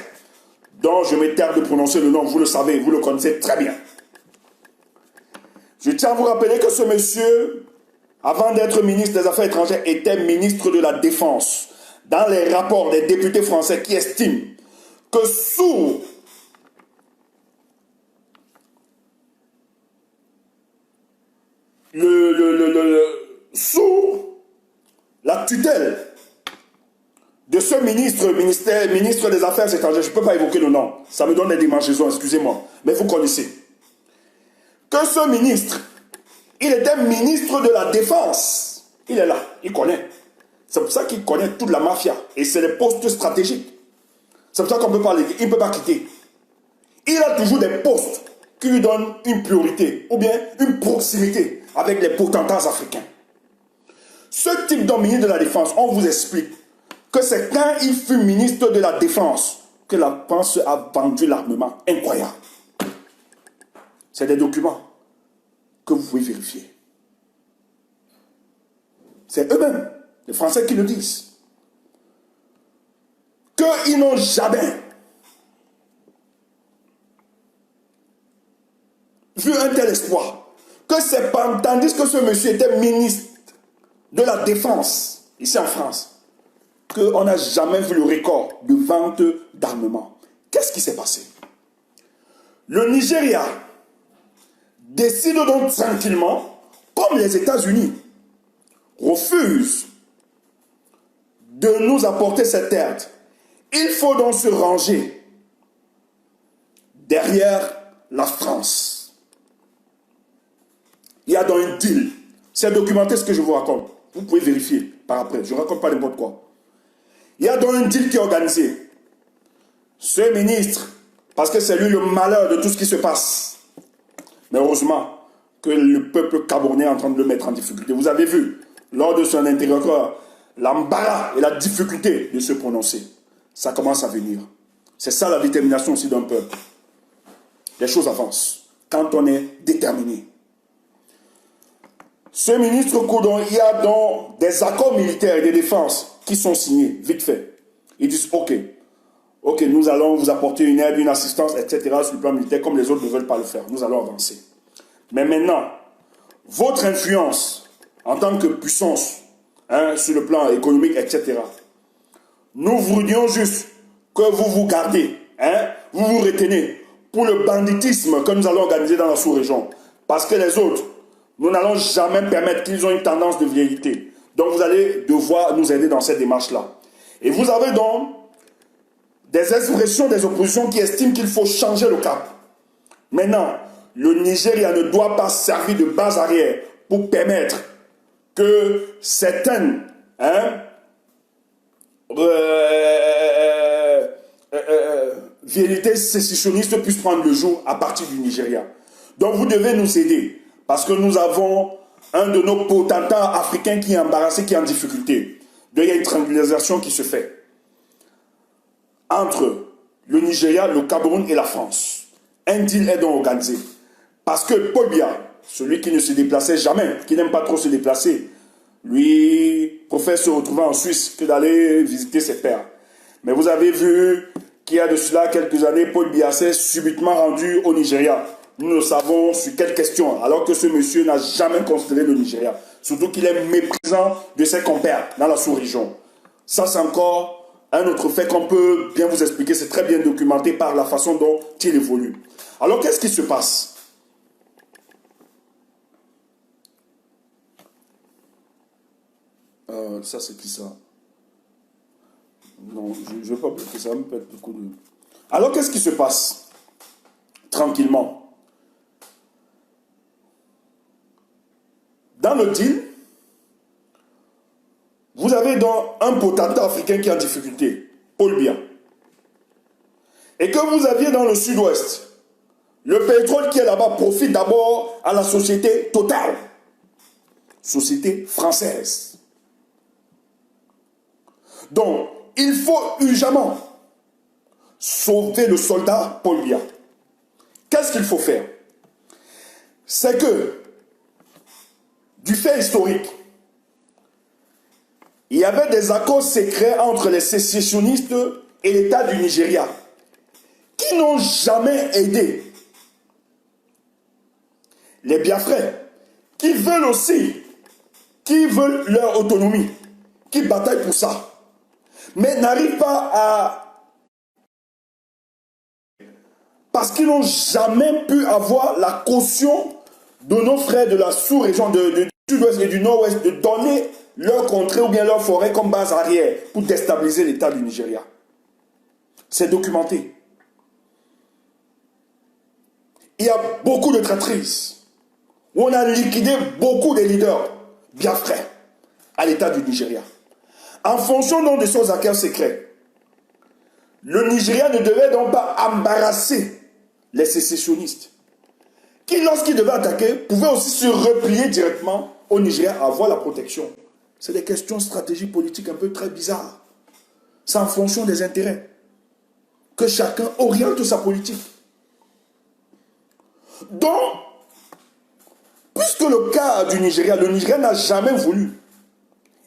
dont je m'éterne de prononcer le nom, vous le savez, vous le connaissez très bien. Je tiens à vous rappeler que ce monsieur, avant d'être ministre des Affaires étrangères, était ministre de la Défense. Dans les rapports des députés français qui estiment que sous la tutelle de ce ministre des Affaires étrangères, je ne peux pas évoquer le nom, ça me donne des démangeaisons, excusez-moi, mais vous connaissez, que ce ministre, il était ministre de la Défense. Il est là, il connaît. C'est pour ça qu'il connaît toute la mafia. Et c'est les postes stratégiques. C'est pour ça qu'on ne peut pas il ne peut pas quitter. Il a toujours des postes qui lui donnent une priorité ou bien une proximité avec les potentats africains. Ce type d'homme ministre de la Défense, on vous explique que c'est quand il fut ministre de la Défense que la France a vendu l'armement. Incroyable. C'est des documents que vous pouvez vérifier. C'est eux-mêmes, les Français, qui le disent. Qu'ils n'ont jamais vu un tel espoir. Que c'est pas, tandis que ce monsieur était ministre de la Défense, ici en France, qu'on n'a jamais vu le record de vente d'armement. Qu'est-ce qui s'est passé? Le Nigeria décide donc tranquillement, comme les États-Unis refusent de nous apporter cette aide. Il faut donc se ranger derrière la France. Il y a donc un deal. C'est documenté ce que je vous raconte. Vous pouvez vérifier par après. Je ne raconte pas n'importe quoi. Il y a donc un deal qui est organisé. Ce ministre, parce que c'est lui le malheur de tout ce qui se passe. Mais heureusement que le peuple camerounais est en train de le mettre en difficulté. Vous avez vu, lors de son interrogatoire, l'embarras et la difficulté de se prononcer. Ça commence à venir. C'est ça la détermination aussi d'un peuple. Les choses avancent quand on est déterminé. Ce ministre Koudon, il y a donc des accords militaires et de défense qui sont signés, vite fait. Ils disent, ok, nous allons vous apporter une aide, une assistance, etc. sur le plan militaire, comme les autres ne veulent pas le faire. Nous allons avancer. Mais maintenant, votre influence en tant que puissance hein, sur le plan économique, etc. Nous voudrions juste que vous vous gardez, hein, vous vous retenez pour le banditisme que nous allons organiser dans la sous-région. Parce que les autres, nous n'allons jamais permettre qu'ils aient une tendance de vérité. Donc vous allez devoir nous aider dans cette démarche-là. Et vous avez donc des expressions des oppositions qui estiment qu'il faut changer le cap. Maintenant, le Nigeria ne doit pas servir de base arrière pour permettre que certaines vérités sécessionnistes puissent prendre le jour à partir du Nigeria. Donc vous devez nous aider parce que nous avons un de nos potentats africains qui est embarrassé, qui est en difficulté. Donc il y a une triangularisation qui se fait entre le Nigeria, le Cameroun et la France. Un deal est donc organisé. Parce que Paul Biya, celui qui ne se déplaçait jamais, qui n'aime pas trop se déplacer, lui préfère se retrouver en Suisse que d'aller visiter ses pères. Mais vous avez vu qu'il y a de cela quelques années, Paul Biya s'est subitement rendu au Nigeria. Nous ne savons sur quelle question, alors que ce monsieur n'a jamais considéré le Nigeria. Surtout qu'il est méprisant de ses compères dans la sous-région. Ça, c'est encore un autre fait qu'on peut bien vous expliquer. C'est très bien documenté par la façon dont il évolue. Alors, qu'est-ce qui se passe? Ça, c'est qui ça? Non, je ne veux pas bloquer ça, me pète beaucoup de... Alors, qu'est-ce qui se passe? Tranquillement. Dans le deal, vous avez donc un potentat africain qui est en difficulté, Paul Biya. Et que vous aviez dans le sud-ouest, le pétrole qui est là-bas profite d'abord à la société Total, société française. Donc, il faut urgemment sauver le soldat Paul Biya. Qu'est-ce qu'il faut faire? C'est que, du fait historique, il y avait des accords secrets entre les sécessionnistes et l'État du Nigeria qui n'ont jamais aidé les Biafrais, qui veulent aussi, qui veulent leur autonomie, qui bataillent pour ça, mais n'arrivent pas à... Parce qu'ils n'ont jamais pu avoir la caution de nos frères de la sous-région du sud-ouest et du nord-ouest de donner leur contrée ou bien leur forêt comme base arrière pour déstabiliser l'État du Nigeria. C'est documenté. Il y a beaucoup de traîtrises où on a liquidé beaucoup de leaders biafrais à l'État du Nigeria. En fonction donc de ces accords secrets, le Nigeria ne devait donc pas embarrasser les sécessionnistes qui, lorsqu'ils devaient attaquer, pouvaient aussi se replier directement au Nigeria, avoir la protection. C'est des questions stratégiques politiques un peu très bizarres. C'est en fonction des intérêts que chacun oriente sa politique. Donc, puisque le cas du Nigeria, le Nigeria n'a jamais voulu.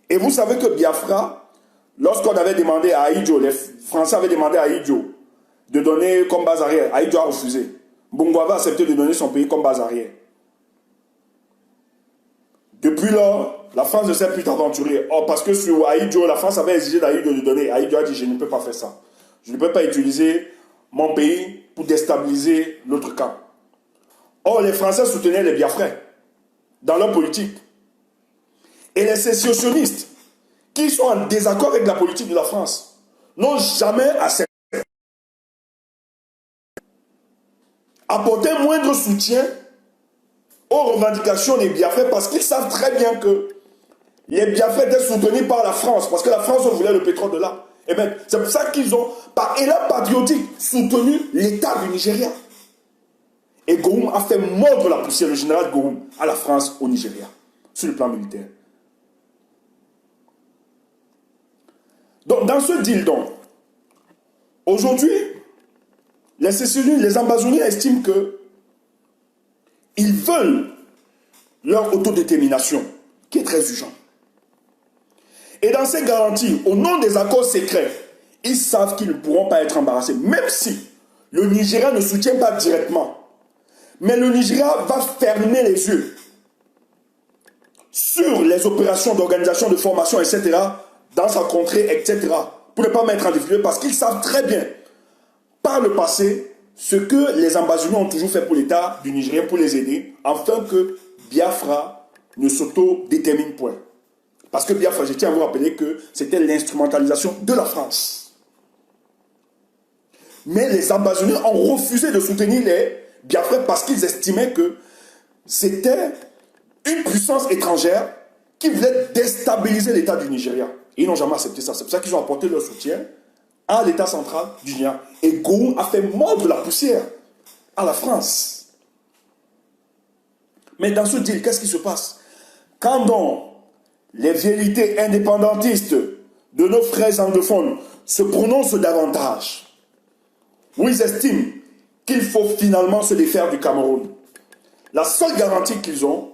Et vous savez que Biafra, lorsqu'on avait demandé à Ahidjo, les Français avaient demandé à Ahidjo de donner comme base arrière, Ahidjo a refusé. Bongo avait accepté de donner son pays comme base arrière. Depuis lors, la France ne s'est plus aventurée. Oh, parce que sur Ahidjo, la France avait exigé d'Ahidjo de donner. Ahidjo a dit, je ne peux pas faire ça. Je ne peux pas utiliser mon pays pour déstabiliser l'autre camp. Or, les Français soutenaient les Biafrais dans leur politique. Et les sécessionnistes, qui sont en désaccord avec la politique de la France, n'ont jamais apporté moindre soutien aux revendications des Biafrais parce qu'ils savent très bien que les Biafrais étaient soutenus par la France parce que la France voulait le pétrole de là. Et bien, c'est pour ça qu'ils ont, par élan patriotique, soutenu l'État du Nigeria. Et Goum a fait mordre la poussière, le général Goum, à la France au Nigeria, sur le plan militaire. Donc, dans ce deal, donc, aujourd'hui, les sécessionnistes, les ambazoniens estiment que ils veulent leur autodétermination, qui est très urgente. Et dans ces garanties, au nom des accords secrets, ils savent qu'ils ne pourront pas être embarrassés, même si le Nigeria ne soutient pas directement. Mais le Nigeria va fermer les yeux sur les opérations d'organisation, de formation, etc., dans sa contrée, etc., pour ne pas mettre en difficulté, parce qu'ils savent très bien, par le passé, ce que les ambassadeurs ont toujours fait pour l'État du Nigeria, pour les aider, afin que Biafra ne s'auto-détermine point. Parce que Biafra, je tiens à vous rappeler que c'était l'instrumentalisation de la France. Mais les ambassadeurs ont refusé de soutenir les Biafrais parce qu'ils estimaient que c'était une puissance étrangère qui voulait déstabiliser l'État du Nigeria. Et ils n'ont jamais accepté ça. C'est pour ça qu'ils ont apporté leur soutien à l'État central du Nigeria. Et Gowon a fait mordre la poussière à la France. Mais dans ce deal, qu'est-ce qui se passe? Quand donc les vérités indépendantistes de nos frères anglophones se prononcent davantage, où ils estiment qu'il faut finalement se défaire du Cameroun, la seule garantie qu'ils ont,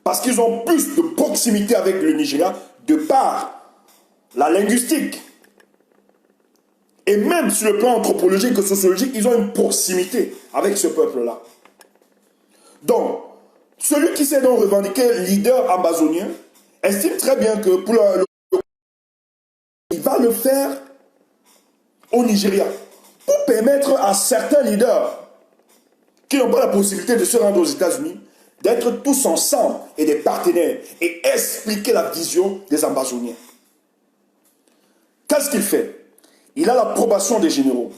parce qu'ils ont plus de proximité avec le Nigeria, de par la linguistique, et même sur le plan anthropologique et sociologique, ils ont une proximité avec ce peuple-là. Donc, celui qui s'est donc revendiqué leader amazonien, estime très bien que pour il va le faire au Nigeria, pour permettre à certains leaders qui n'ont pas la possibilité de se rendre aux États-Unis, d'être tous ensemble et des partenaires et expliquer la vision des Amazoniens. Qu'est-ce qu'il fait? Il a l'approbation des généraux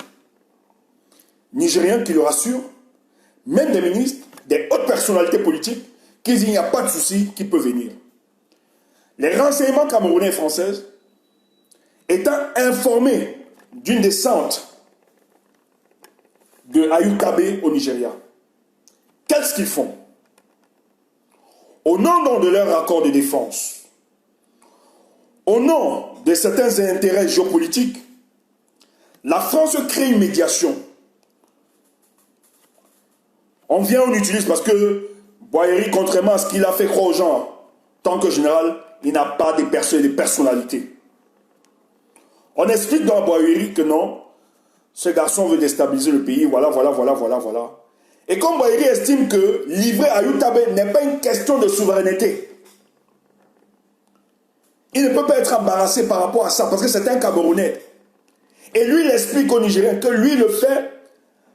nigériens qui le rassurent, même des ministres, des hautes personnalités politiques, qu'il n'y a pas de souci qui peut venir. Les renseignements camerounais et français étant informés d'une descente de Ayou Tabé au Nigeria, qu'est-ce qu'ils font? Au nom de leur accord de défense, au nom de certains intérêts géopolitiques, la France crée une médiation. On vient, on utilise, parce que Boyeri, contrairement à ce qu'il a fait croire aux gens, tant que général, il n'a pas de personnalité. On explique dans Boyeri que non, ce garçon veut déstabiliser le pays, voilà. Et comme Boyeri estime que livrer Ayou Tabé n'est pas une question de souveraineté, il ne peut pas être embarrassé par rapport à ça, parce que c'est un Camerounais. Et lui, il explique aux Nigériens que lui le fait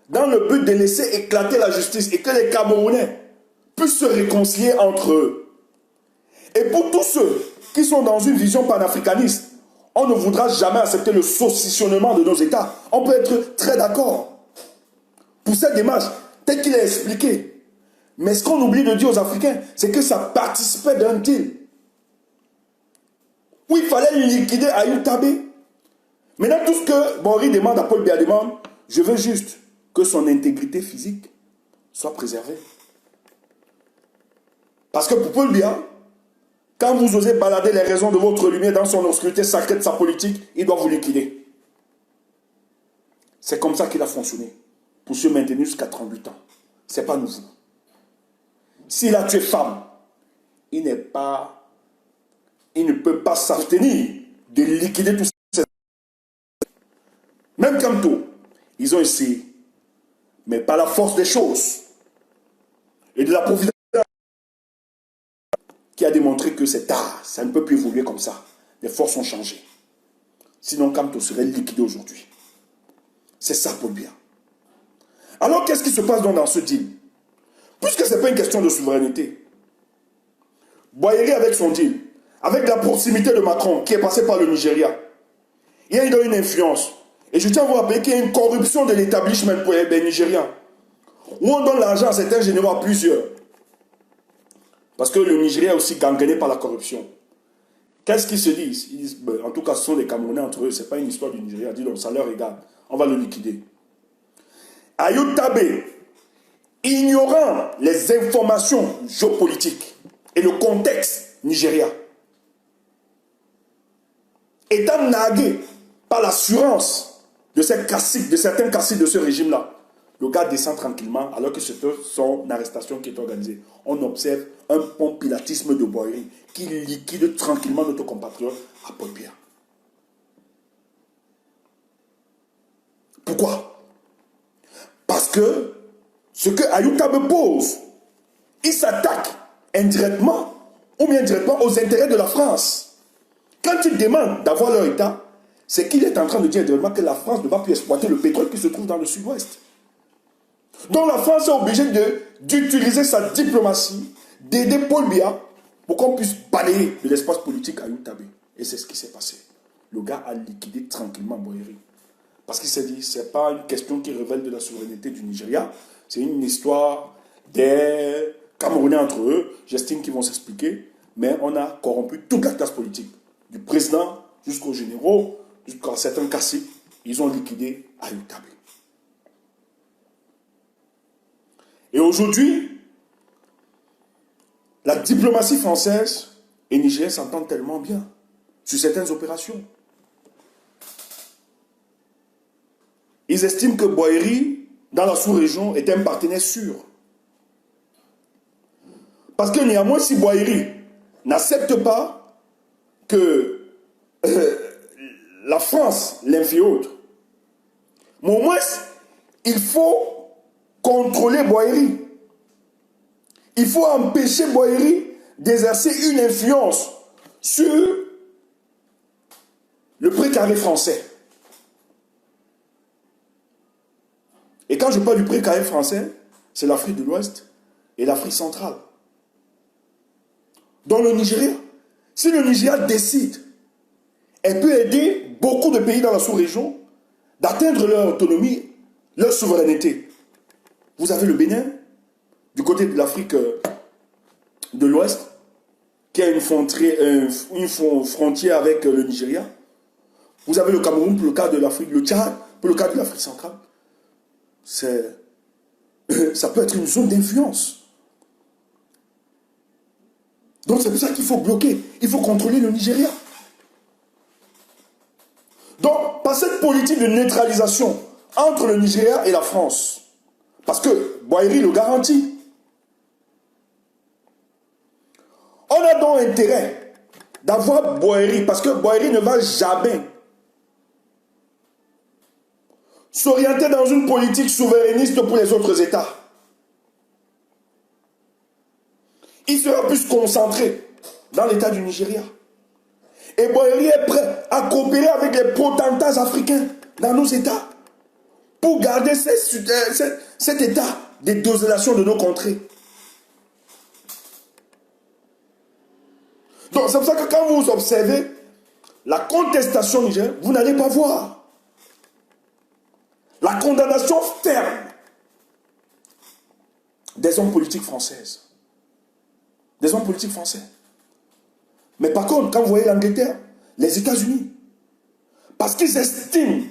dans le but de laisser éclater la justice et que les Camerounais puissent se réconcilier entre eux. Et pour tous ceux qui sont dans une vision panafricaniste, on ne voudra jamais accepter le saucissonnement de nos États. On peut être très d'accord pour cette démarche, tel qu'il a expliqué. Mais ce qu'on oublie de dire aux Africains, c'est que ça participait d'un deal où il fallait liquider Ayou Tabé. Maintenant, tout ce que Boyeri demande à Paul Biya demande, je veux juste que son intégrité physique soit préservée. Parce que pour Paul Biya, quand vous osez balader les raisons de votre lumière dans son obscurité sacrée de sa politique, il doit vous liquider. C'est comme ça qu'il a fonctionné, pour se maintenir jusqu'à 38 ans. Ce n'est pas nouveau. S'il a tué femme, il ne peut pas s'abstenir de liquider tout ça. Même Kamto, ils ont essayé, mais par la force des choses et de la providence qui a démontré que c'est tard, ça ne peut plus évoluer comme ça. Les forces ont changé. Sinon, Kamto serait liquidé aujourd'hui. C'est ça pour bien. Alors, qu'est-ce qui se passe donc dans ce deal? Puisque ce n'est pas une question de souveraineté, Boyeri avec son deal, avec la proximité de Macron qui est passé par le Nigeria, il a une influence. Et je tiens à vous rappeler qu'il y a une corruption de l'établissement pour les Nigériens, où on donne l'argent à certains généraux, à plusieurs. Parce que le Nigeria est aussi gangréné par la corruption. Qu'est-ce qu'ils se disent? Ils disent, ben, en tout cas, ce sont des Camerounais entre eux, ce n'est pas une histoire du Nigeria. Dis donc, ça leur regarde, on va le liquider. Ayou Tabé, ignorant les informations géopolitiques et le contexte Nigeria, étant nagué par l'assurance de certains caciques de ce régime-là, le gars descend tranquillement alors que c'est son arrestation qui est organisée. On observe un pompilatisme de Boyeri qui liquide tranquillement notre compatriote à Paul Biya. Pourquoi? Parce que ce que Ayou Tabé pose, il s'attaque indirectement ou bien directement aux intérêts de la France. Quand ils demandent d'avoir leur État, c'est qu'il est en train de dire directement que la France ne va plus exploiter le pétrole qui se trouve dans le sud-ouest. Donc la France est obligée d'utiliser sa diplomatie, d'aider Paul Biya pour qu'on puisse balayer de l'espace politique à Ayoub-Tabé. Et c'est ce qui s'est passé. Le gars a liquidé tranquillement Boyeri. Parce qu'il s'est dit, ce n'est pas une question qui révèle de la souveraineté du Nigeria, c'est une histoire des Camerounais entre eux, j'estime qu'ils vont s'expliquer, mais on a corrompu toute la classe politique, du président jusqu'aux généraux, jusqu'à certains caciques, ils ont liquidé Ayoub-Tabé. Et aujourd'hui, la diplomatie française et nigérienne s'entendent tellement bien sur certaines opérations. Ils estiment que Boyeri, dans la sous-région, est un partenaire sûr. Parce que néanmoins, si Boyeri n'accepte pas que la France l'inféode, mais au moins, il faut contrôler Boyeri. Il faut empêcher Boyeri d'exercer une influence sur le précaré français. Et quand je parle du précaré français, c'est l'Afrique de l'Ouest et l'Afrique centrale. Dans le Nigeria, si le Nigeria décide, elle peut aider beaucoup de pays dans la sous-région d'atteindre leur autonomie, leur souveraineté. Vous avez le Bénin, du côté de l'Afrique de l'Ouest, qui a une frontière avec le Nigeria. Vous avez le Cameroun pour le cas de l'Afrique, le Tchad pour le cas de l'Afrique centrale. Ça peut être une zone d'influence. Donc c'est pour ça qu'il faut bloquer, il faut contrôler le Nigeria. Donc, par cette politique de neutralisation entre le Nigeria et la France, parce que Boyeri le garantit, on a donc intérêt d'avoir Boyeri, parce que Boyeri ne va jamais s'orienter dans une politique souverainiste pour les autres États. Il sera plus concentré dans l'État du Nigeria. Et Boyeri est prêt à coopérer avec les potentats africains dans nos États pour garder cet état de désolation de nos contrées. Donc c'est pour ça que quand vous observez la contestation nigérienne, vous n'allez pas voir la condamnation ferme des hommes politiques françaises. Des hommes politiques français. Mais par contre, quand vous voyez l'Angleterre, les États-Unis, parce qu'ils estiment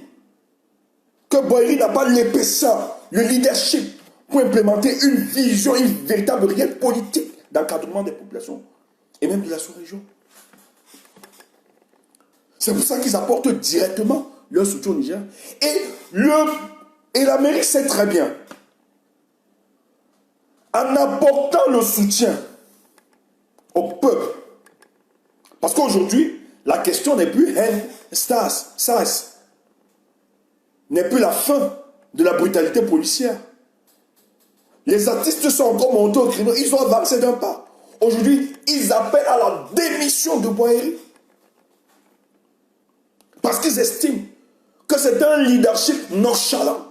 que Boyeri n'a pas l'épaisseur, le leadership pour implémenter une vision, une véritable réelle politique d'encadrement des populations et même de la sous-région. C'est pour ça qu'ils apportent directement leur soutien au Niger. Et l'Amérique sait très bien, en apportant le soutien au peuple, parce qu'aujourd'hui, la question n'est plus SARS, n'est plus la fin de la brutalité policière. Les artistes sont encore montés au créneau, ils ont avancé d'un pas. Aujourd'hui, ils appellent à la démission de Boyeri. Parce qu'ils estiment que c'est un leadership nonchalant.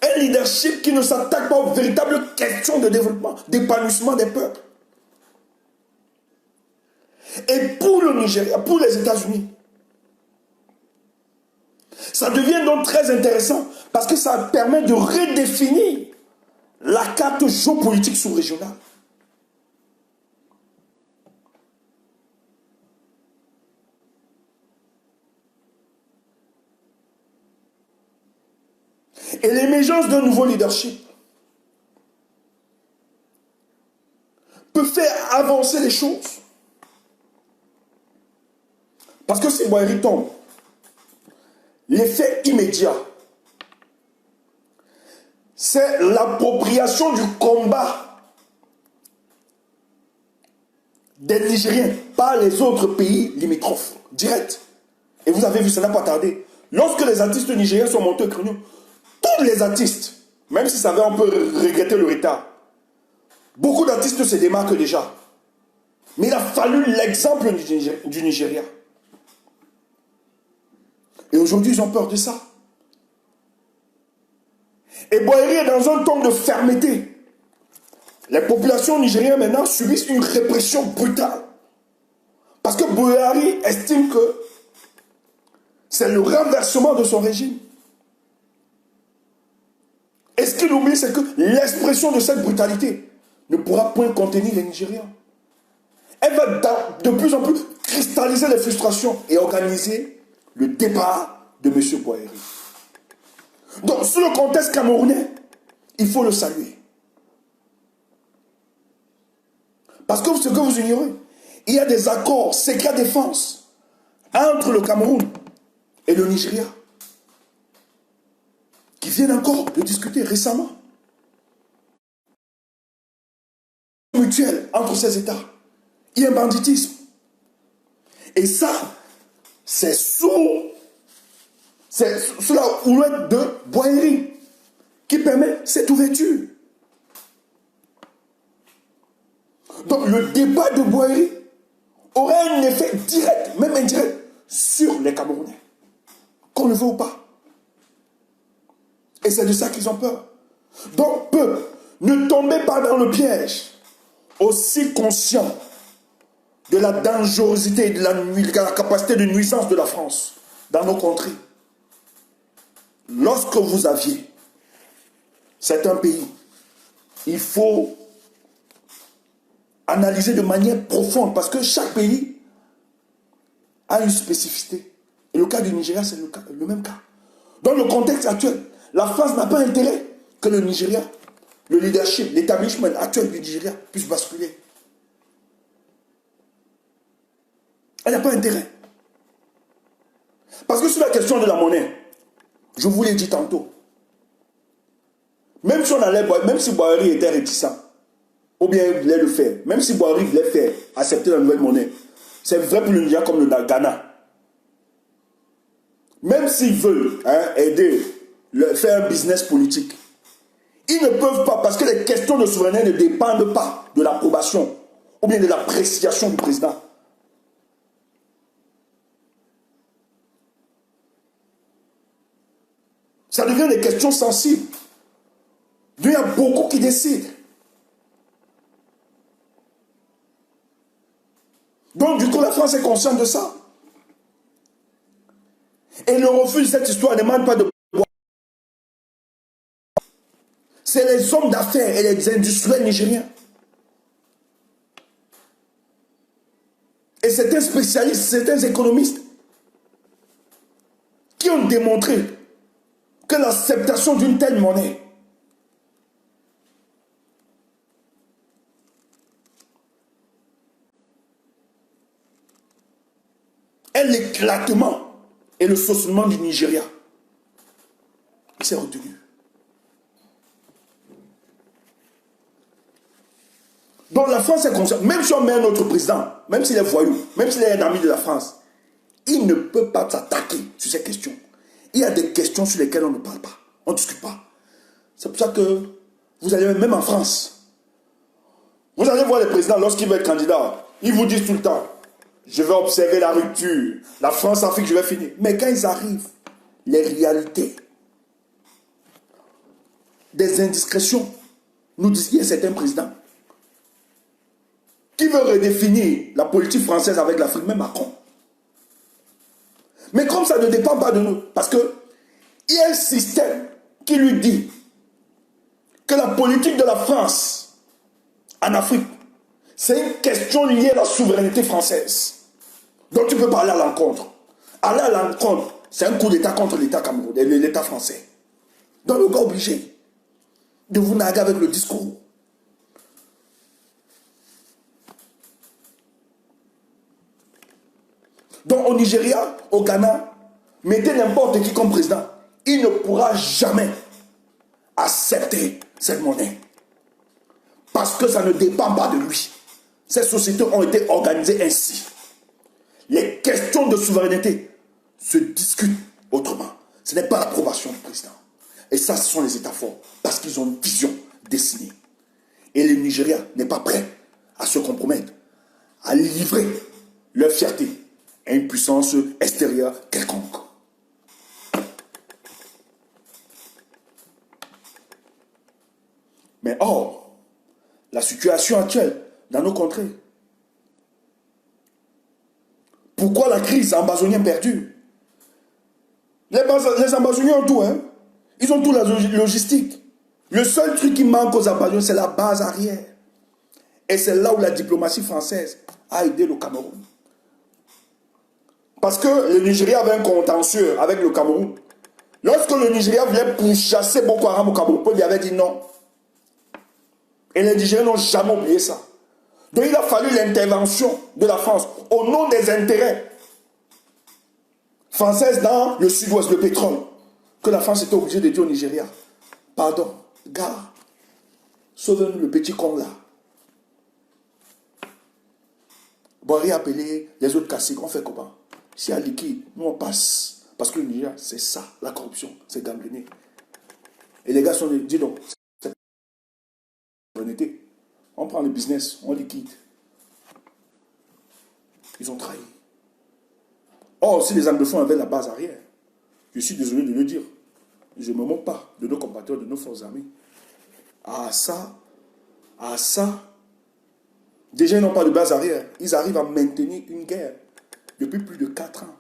Un leadership qui ne s'attaque pas aux véritables questions de développement, d'épanouissement des peuples. Et pour le Nigeria, pour les États-Unis, ça devient donc très intéressant parce que ça permet de redéfinir la carte géopolitique sous-régionale. Et l'émergence d'un nouveau leadership peut faire avancer les choses. Parce que si Boyeri tombe, l'effet immédiat, c'est l'appropriation du combat des Nigériens par les autres pays limitrophes, direct. Et vous avez vu, ça n'a pas tardé. Lorsque les artistes nigériens sont montés au créneau, tous les artistes, même si ça avait un peu regretté le retard, Beaucoup d'artistes se démarquent déjà. Mais il a fallu l'exemple du Nigeria. Et aujourd'hui, ils ont peur de ça. Et Boyeri est dans un temps de fermeté. Les populations nigériennes maintenant subissent une répression brutale. Parce que Boyeri estime que c'est le renversement de son régime. Et ce qu'il oublie, c'est que l'expression de cette brutalité ne pourra point contenir les Nigériens. Elle va de plus en plus cristalliser les frustrations et organiser le départ de M. Boyeri. Donc, sur le contexte camerounais, il faut le saluer. Parce que ce que vous ignorez, il y a des accords secrets défense entre le Cameroun et le Nigeria qui viennent encore de discuter récemment. Mutuel entre ces États. Il y a un banditisme. Et ça, c'est sous la houlette de Boyeri qui permet cette ouverture. Donc le débat de Boyeri aurait un effet direct, même indirect, sur les Camerounais. Qu'on le veut ou pas. Et c'est de ça qu'ils ont peur. Donc, peuple, ne tombez pas dans le piège. Aussi conscient de la dangerosité et de la capacité de nuisance de la France dans nos contrées. Lorsque vous aviez certains pays, il faut analyser de manière profonde parce que chaque pays a une spécificité. Et le cas du Nigeria, c'est le même cas. Dans le contexte actuel, la France n'a pas intérêt que le Nigeria, le leadership, l'établissement actuel du Nigeria puisse basculer. Elle n'a pas intérêt. Parce que sur la question de la monnaie, je vous l'ai dit tantôt, même si Boyeri était réticent, ou bien il voulait le faire, même si Boyeri voulait faire accepter la nouvelle monnaie, c'est vrai pour le Nigeria comme le Ghana. Même s'ils veulent aider, faire un business politique, ils ne peuvent pas parce que les questions de souveraineté ne dépendent pas de l'approbation ou bien de l'appréciation du président. Ça devient des questions sensibles. Il y a beaucoup qui décident. Donc, du coup, la France est consciente de ça. Et le refus de cette histoire ne demande pas de boire. C'est les hommes d'affaires et les industriels nigériens. Et certains spécialistes, certains économistes qui ont démontré que l'acceptation d'une telle monnaie est l'éclatement et le saucissement du Nigeria. Il s'est retenu. Donc la France est consciente, même si on met un autre président, même s'il est voyou, même s'il est un ami de la France, il ne peut pas s'attaquer sur ces questions. Il y a des questions sur lesquelles on ne parle pas, on ne discute pas. C'est pour ça que vous allez même en France, vous allez voir les présidents lorsqu'ils veulent être candidats, ils vous disent tout le temps, je vais observer la rupture, la France-Afrique, je vais finir. Mais quand ils arrivent, les réalités, des indiscrétions, nous disent qu'il y a certains présidents qui veut redéfinir la politique française avec l'Afrique, même Macron. Mais comme ça ne dépend pas de nous, parce qu'il y a un système qui lui dit que la politique de la France en Afrique, c'est une question liée à la souveraineté française. Donc tu peux pas aller à l'encontre. Aller à l'encontre, c'est un coup d'État contre l'État camerounais, l'État français. Donc le gars est obligé de vous narguer avec le discours. Donc au Nigeria, au Ghana, mettez n'importe qui comme président, il ne pourra jamais accepter cette monnaie. Parce que ça ne dépend pas de lui. Ces sociétés ont été organisées ainsi. Les questions de souveraineté se discutent autrement. Ce n'est pas l'approbation du président. Et ça, ce sont les États forts. Parce qu'ils ont une vision dessinée. Et le Nigeria n'est pas prêt à se compromettre, à livrer leur fierté à une puissance extérieure quelconque. Mais or, la situation actuelle dans nos contrées, pourquoi la crise amazonienne perdure? Les Amazoniens ont tout, hein? Ils ont tout la logistique. Le seul truc qui manque aux Amazoniens, c'est la base arrière. Et c'est là où la diplomatie française a aidé le Cameroun. Parce que le Nigeria avait un contentieux avec le Cameroun. Lorsque le Nigeria voulait pourchasser Boko Haram au Cameroun, Paul lui avait dit non. Et les Nigériens n'ont jamais oublié ça. Donc il a fallu l'intervention de la France au nom des intérêts français dans le sud-ouest, le pétrole, que la France était obligée de dire au Nigeria, pardon, gars, sauve-nous le petit con là. Boiri a appelé les autres caciques, on fait comment? S'il y a liquide, nous on passe. Parce que le Nigeria, c'est ça, la corruption, c'est gangréné. Et les gars sont dit donc, c'est honnêteté. On prend le business, on liquide. Ils ont trahi. Or, si les anglophones avaient la base arrière, je suis désolé de le dire, je ne me moque pas de nos compatriotes, de nos forces armées. Ah ça, déjà ils n'ont pas de base arrière. Ils arrivent à maintenir une guerre depuis plus de 4 ans.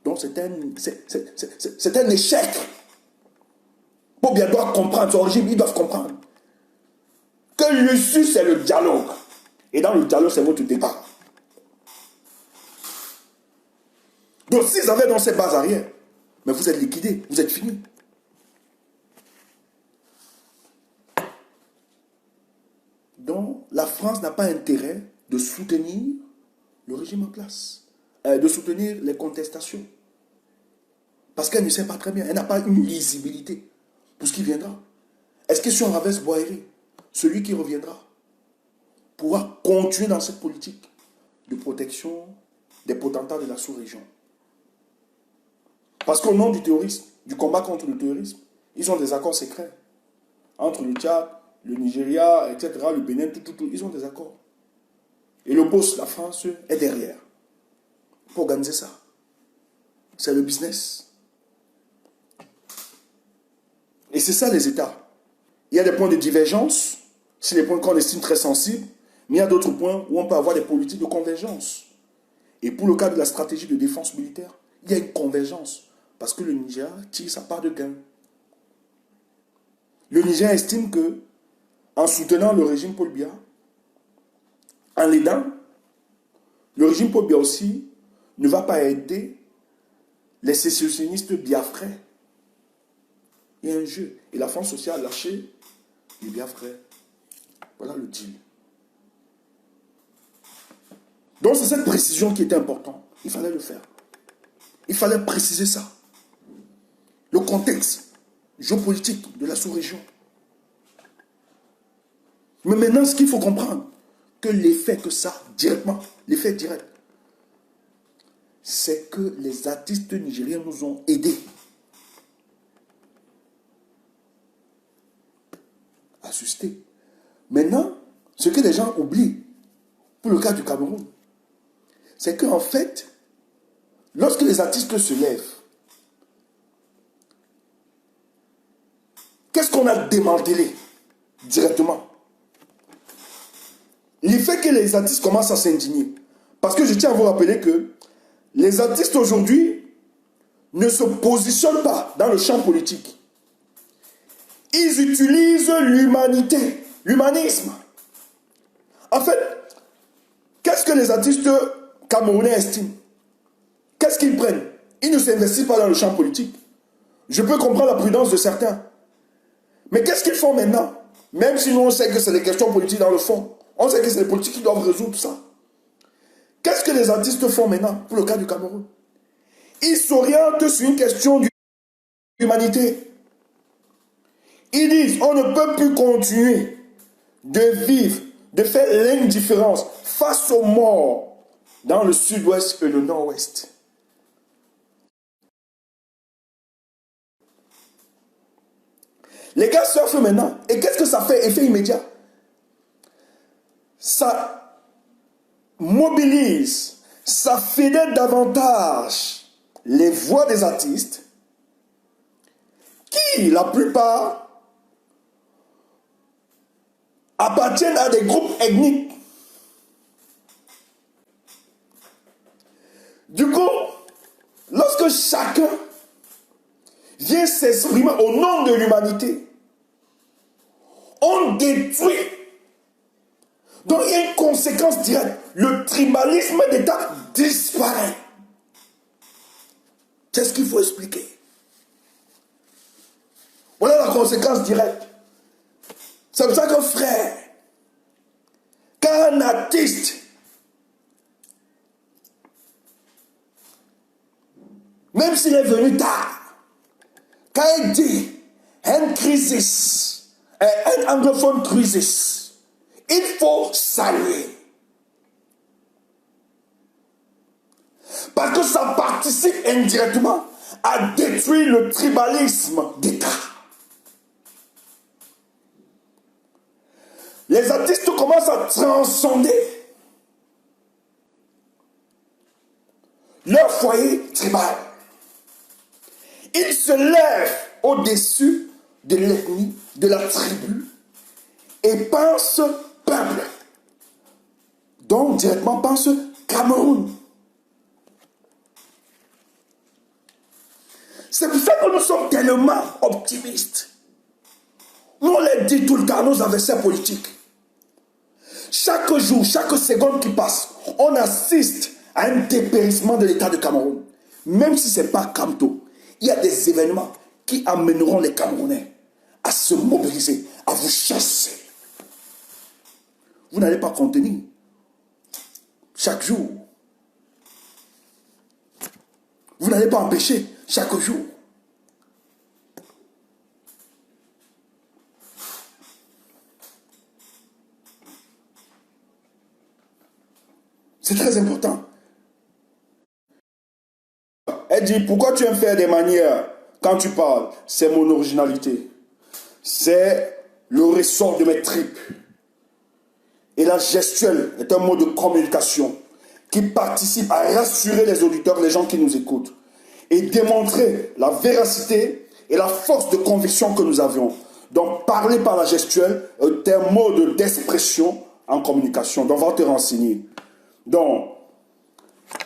Donc c'est un échec. Pour bien doivent comprendre, son régime, ils doivent comprendre que l'issue c'est le dialogue. Et dans le dialogue, c'est votre départ. Donc s'ils avaient dans ces bases arrière, mais vous êtes liquidés, vous êtes finis. Donc la France n'a pas intérêt de soutenir le régime en place, de soutenir les contestations. Parce qu'elle ne sait pas très bien, elle n'a pas une lisibilité pour ce qui viendra. Est-ce que si on renverse Boiri, celui qui reviendra pourra continuer dans cette politique de protection des potentats de la sous-région? Parce qu'au nom du terrorisme, du combat contre le terrorisme, ils ont des accords secrets. Entre le Tchad, le Nigeria, etc., le Bénin, tout, ils ont des accords. Et le boss, la France, est derrière pour organiser ça. C'est le business. Et c'est ça les États. Il y a des points de divergence, c'est des points qu'on estime très sensibles, mais il y a d'autres points où on peut avoir des politiques de convergence. Et pour le cas de la stratégie de défense militaire, il y a une convergence. Parce que le Niger tire sa part de gain. Le Niger estime que, en soutenant le régime Paul Biya, en l'aidant, le régime Paul Biya aussi ne va pas aider les sécessionnistes biafrais. Il y a un jeu. Et la France aussi a lâché les biafrais. Voilà le deal. Donc c'est cette précision qui était importante. Il fallait le faire. Il fallait préciser ça. Le contexte géopolitique de la sous-région. Mais maintenant, ce qu'il faut comprendre, que l'effet que ça, directement, l'effet direct, c'est que les artistes nigériens nous ont aidés à susciter. Maintenant, ce que les gens oublient, pour le cas du Cameroun, c'est qu'en fait, lorsque les artistes se lèvent, qu'est-ce qu'on a démantelé directement? L'effet que les artistes commencent à s'indigner. Parce que je tiens à vous rappeler que les artistes aujourd'hui ne se positionnent pas dans le champ politique. Ils utilisent l'humanité, l'humanisme. En fait, qu'est-ce que les artistes camerounais estiment? Qu'est-ce qu'ils prennent? Ils ne s'investissent pas dans le champ politique. Je peux comprendre la prudence de certains. Mais qu'est-ce qu'ils font maintenant? Même si nous on sait que c'est des questions politiques dans le fond, on sait que c'est les politiques qui doivent résoudre ça. Qu'est-ce que les artistes font maintenant pour le cas du Cameroun? Ils s'orientent sur une question d'humanité. Ils disent, on ne peut plus continuer de vivre, de faire l'indifférence face aux morts dans le sud-ouest et le nord-ouest. Les gars surfent maintenant. Et qu'est-ce que ça fait? Effet immédiat. ça mobilise, ça fédère davantage les voix des artistes qui, la plupart, appartiennent à des groupes ethniques. Du coup, lorsque chacun vient s'exprimer au nom de l'humanité, on détruit. Donc il y a une conséquence directe. Le tribalisme d'État disparaît. C'est ce qu'il faut expliquer. Voilà la conséquence directe. C'est pour ça que frère, quand un artiste même s'il est venu tard, quand il dit un crisis, un anglophone crisis, il faut saluer. Parce que ça participe indirectement à détruire le tribalisme d'État. Les artistes commencent à transcender leur foyer tribal. Ils se lèvent au-dessus de l'ethnie, de la tribu, et pensent peuple. Donc directement pensent Cameroun. C'est pour ça que nous sommes tellement optimistes. Nous on les dit tout le temps, nos adversaires politiques. Chaque jour, chaque seconde qui passe, on assiste à un dépérissement de l'État de Cameroun. Même si ce n'est pas Camto, il y a des événements qui amèneront les Camerounais à se mobiliser, à vous chasser. Vous n'allez pas contenir. Chaque jour. Vous n'allez pas empêcher chaque jour. C'est très important. Elle dit, pourquoi tu aimes faire des manières quand tu parles? C'est mon originalité. C'est le ressort de mes tripes. Et la gestuelle est un mode de communication qui participe à rassurer les auditeurs, les gens qui nous écoutent, et démontrer la véracité et la force de conviction que nous avions. Donc, parler par la gestuelle est un mode d'expression en communication. Donc, on va te renseigner. Donc,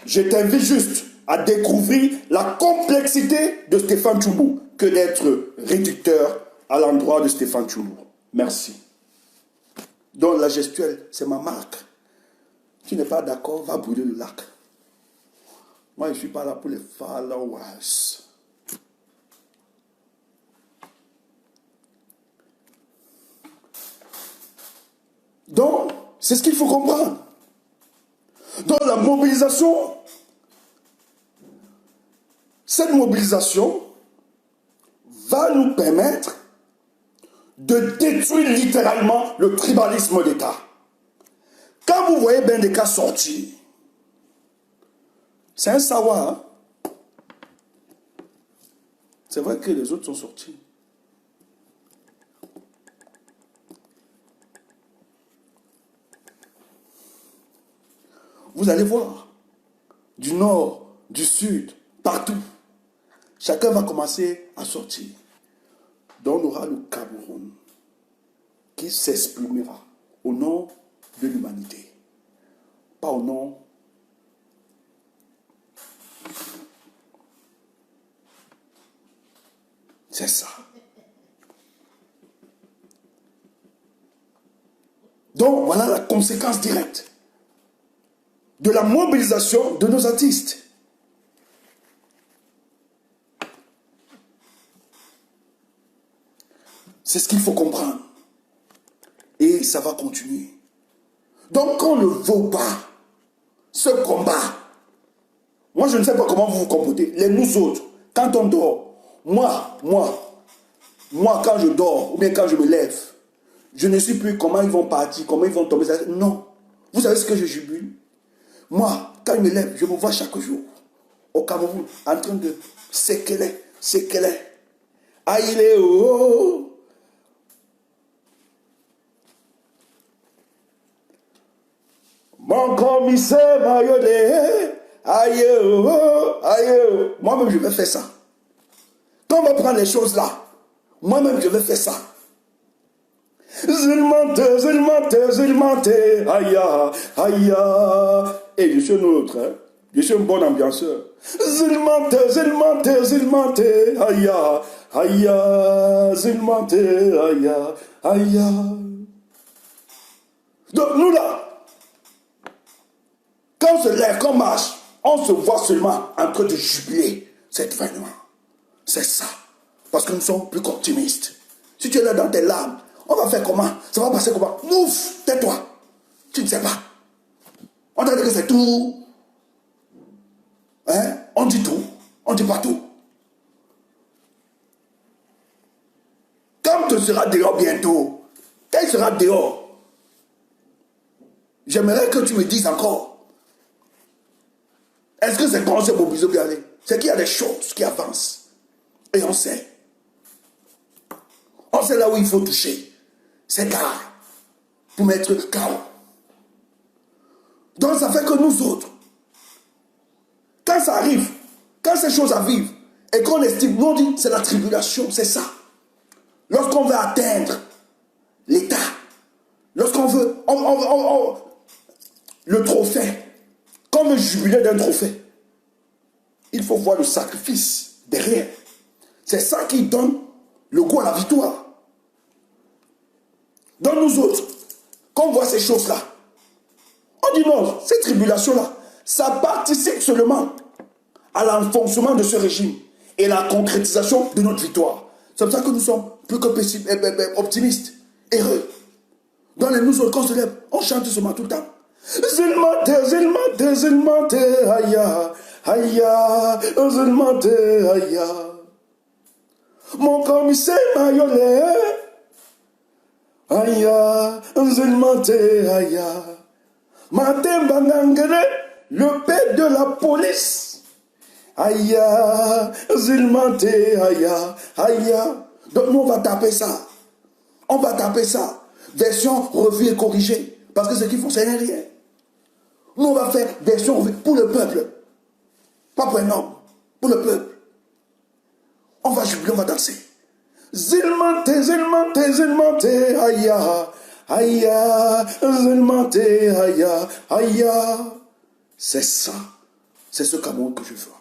je t'invite juste à découvrir la complexité de Stéphane Tchoubou que d'être réducteur à l'endroit de Stéphane Tchoubou. Merci. Donc la gestuelle, c'est ma marque. Qui n'est pas d'accord, va brûler le lac. Moi, je ne suis pas là pour les followers. Donc, c'est ce qu'il faut comprendre. Donc la mobilisation, cette mobilisation va nous permettre de détruire littéralement le tribalisme d'État. Quand vous voyez Bendeka sortir, c'est un savoir. Hein? C'est vrai que les autres sont sortis. Vous allez voir, du nord, du sud, partout, chacun va commencer à sortir. Donc on aura le Cameroun qui s'exprimera au nom de l'humanité, pas au nom c'est ça. Donc voilà la conséquence directe de la mobilisation de nos artistes. C'est ce qu'il faut comprendre. Et ça va continuer. Donc on ne vaut pas ce combat. Moi je ne sais pas comment vous vous comportez. Les nous autres, quand on dort, moi quand je dors ou bien quand je me lève, je ne sais plus comment ils vont partir, comment ils vont tomber. Non. Vous savez ce que je jubile? Moi, quand je me lève, je me vois chaque jour au Cameroun en train de séqueler. Ah, il est haut. Mon commissaire Mayolé, aïe, oh, aïe, oh. Moi-même, je vais faire ça. Quand on va prendre les choses là, moi-même, je vais faire ça. Zilmante, zilmante, zilmante, aïe, aïe. Et je suis un autre, hein. Je suis un bon ambianceur. Zilmante, zilmante, zilmante, aïe, aïe, zilmante, aïe, aïe. Donc nous là, quand on se lève, quand on marche, on se voit seulement en train de jubiler cet événement. C'est ça. Parce que nous sommes plus qu'optimistes. Si tu es là dans tes larmes, on va faire comment? Ça va passer comment? Ouf, tais-toi. Tu ne sais pas. On t'a dit que c'est tout. Hein? On dit tout. On ne dit pas tout. Quand tu seras dehors bientôt, quand il sera dehors, j'aimerais que tu me dises encore. Est-ce que c'est quand on s'est mobilisé pour y aller? C'est qu'il y a des choses qui avancent. Et on sait. On sait là où il faut toucher. C'est là. Pour mettre KO. Donc ça fait que nous autres, quand ça arrive, quand ces choses arrivent, et qu'on estime, nous on dit c'est la tribulation, c'est ça. Lorsqu'on veut atteindre l'état, lorsqu'on veut, le trophée, quand on veut jubiler d'un trophée, il faut voir le sacrifice derrière. C'est ça qui donne le goût à la victoire. Donc nous autres, quand on voit ces choses-là, on dit non, ces tribulations-là, ça participe seulement à l'enfoncement de ce régime et la concrétisation de notre victoire. C'est pour ça que nous sommes plus que optimistes, heureux. Dans les nous autres, quand on se lève, on chante seulement tout le temps. Zilmante, zilmante, zilmante, aïe, aïe, zilmante, aïe. Mon commissaire Mayolé, aïe, zilmante, aïe. Martin Bangangere, le père de la police. Aïe, zilmante, aïe, aïe. Donc nous on va taper ça. On va taper ça. Version revue et corrigée. Parce que ce qu'ils font, c'est rien. Nous on va faire version revue pour le peuple. Pas pour un homme. Pour le peuple. On va jubiler, on va danser. Zilmante, zilmante, zilmante, aïe, aïe, zilmante, aïe, aïe. C'est ça. C'est ce Cameroun que je veux.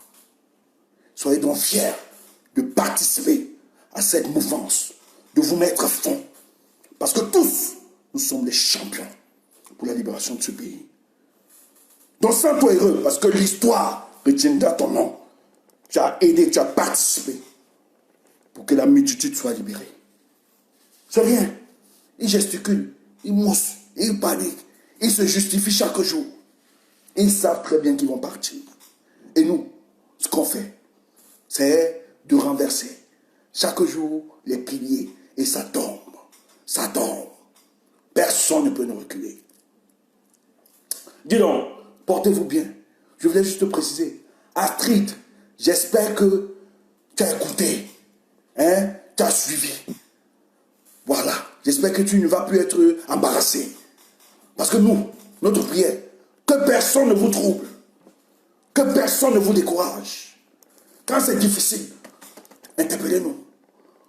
Soyez donc fiers de participer à cette mouvance, de vous mettre à fond. Parce que tous, nous sommes les champions pour la libération de ce pays. Donc, sens-toi heureux parce que l'histoire retiendra ton nom. Tu as aidé, tu as participé pour que la multitude soit libérée. C'est rien. Ils gesticulent, ils moussent, ils paniquent, ils se justifient chaque jour. Ils savent très bien qu'ils vont partir. Et nous, ce qu'on fait, c'est de renverser chaque jour les piliers. Et ça tombe. Ça tombe. Personne ne peut nous reculer. Dis donc, portez-vous bien. Je voulais juste te préciser. Astrid, j'espère que tu as écouté. Hein? Tu as suivi. Voilà. J'espère que tu ne vas plus être embarrassé. Parce que nous, notre prière, que personne ne vous trouble. Que personne ne vous décourage. Quand c'est difficile, interpellez-nous.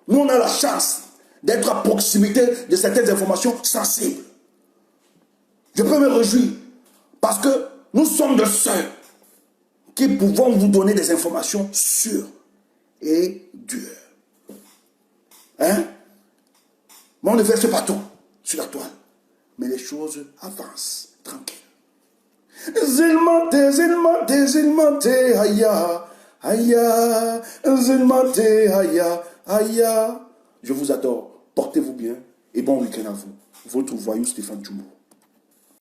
Nous, on a la chance d'être à proximité de certaines informations sensibles. Je peux me réjouir parce que nous sommes de ceux qui pouvons vous donner des informations sûres et dures. Hein? Mais on ne verse pas tout sur la toile. Mais les choses avancent tranquille. Zilmante, zilmante, zilmante, aïe, aïe, zilmante, aïe, aïe. Je vous adore. Portez-vous bien et bon week-end à vous. Votre voyou Stéphane Tchoumbou.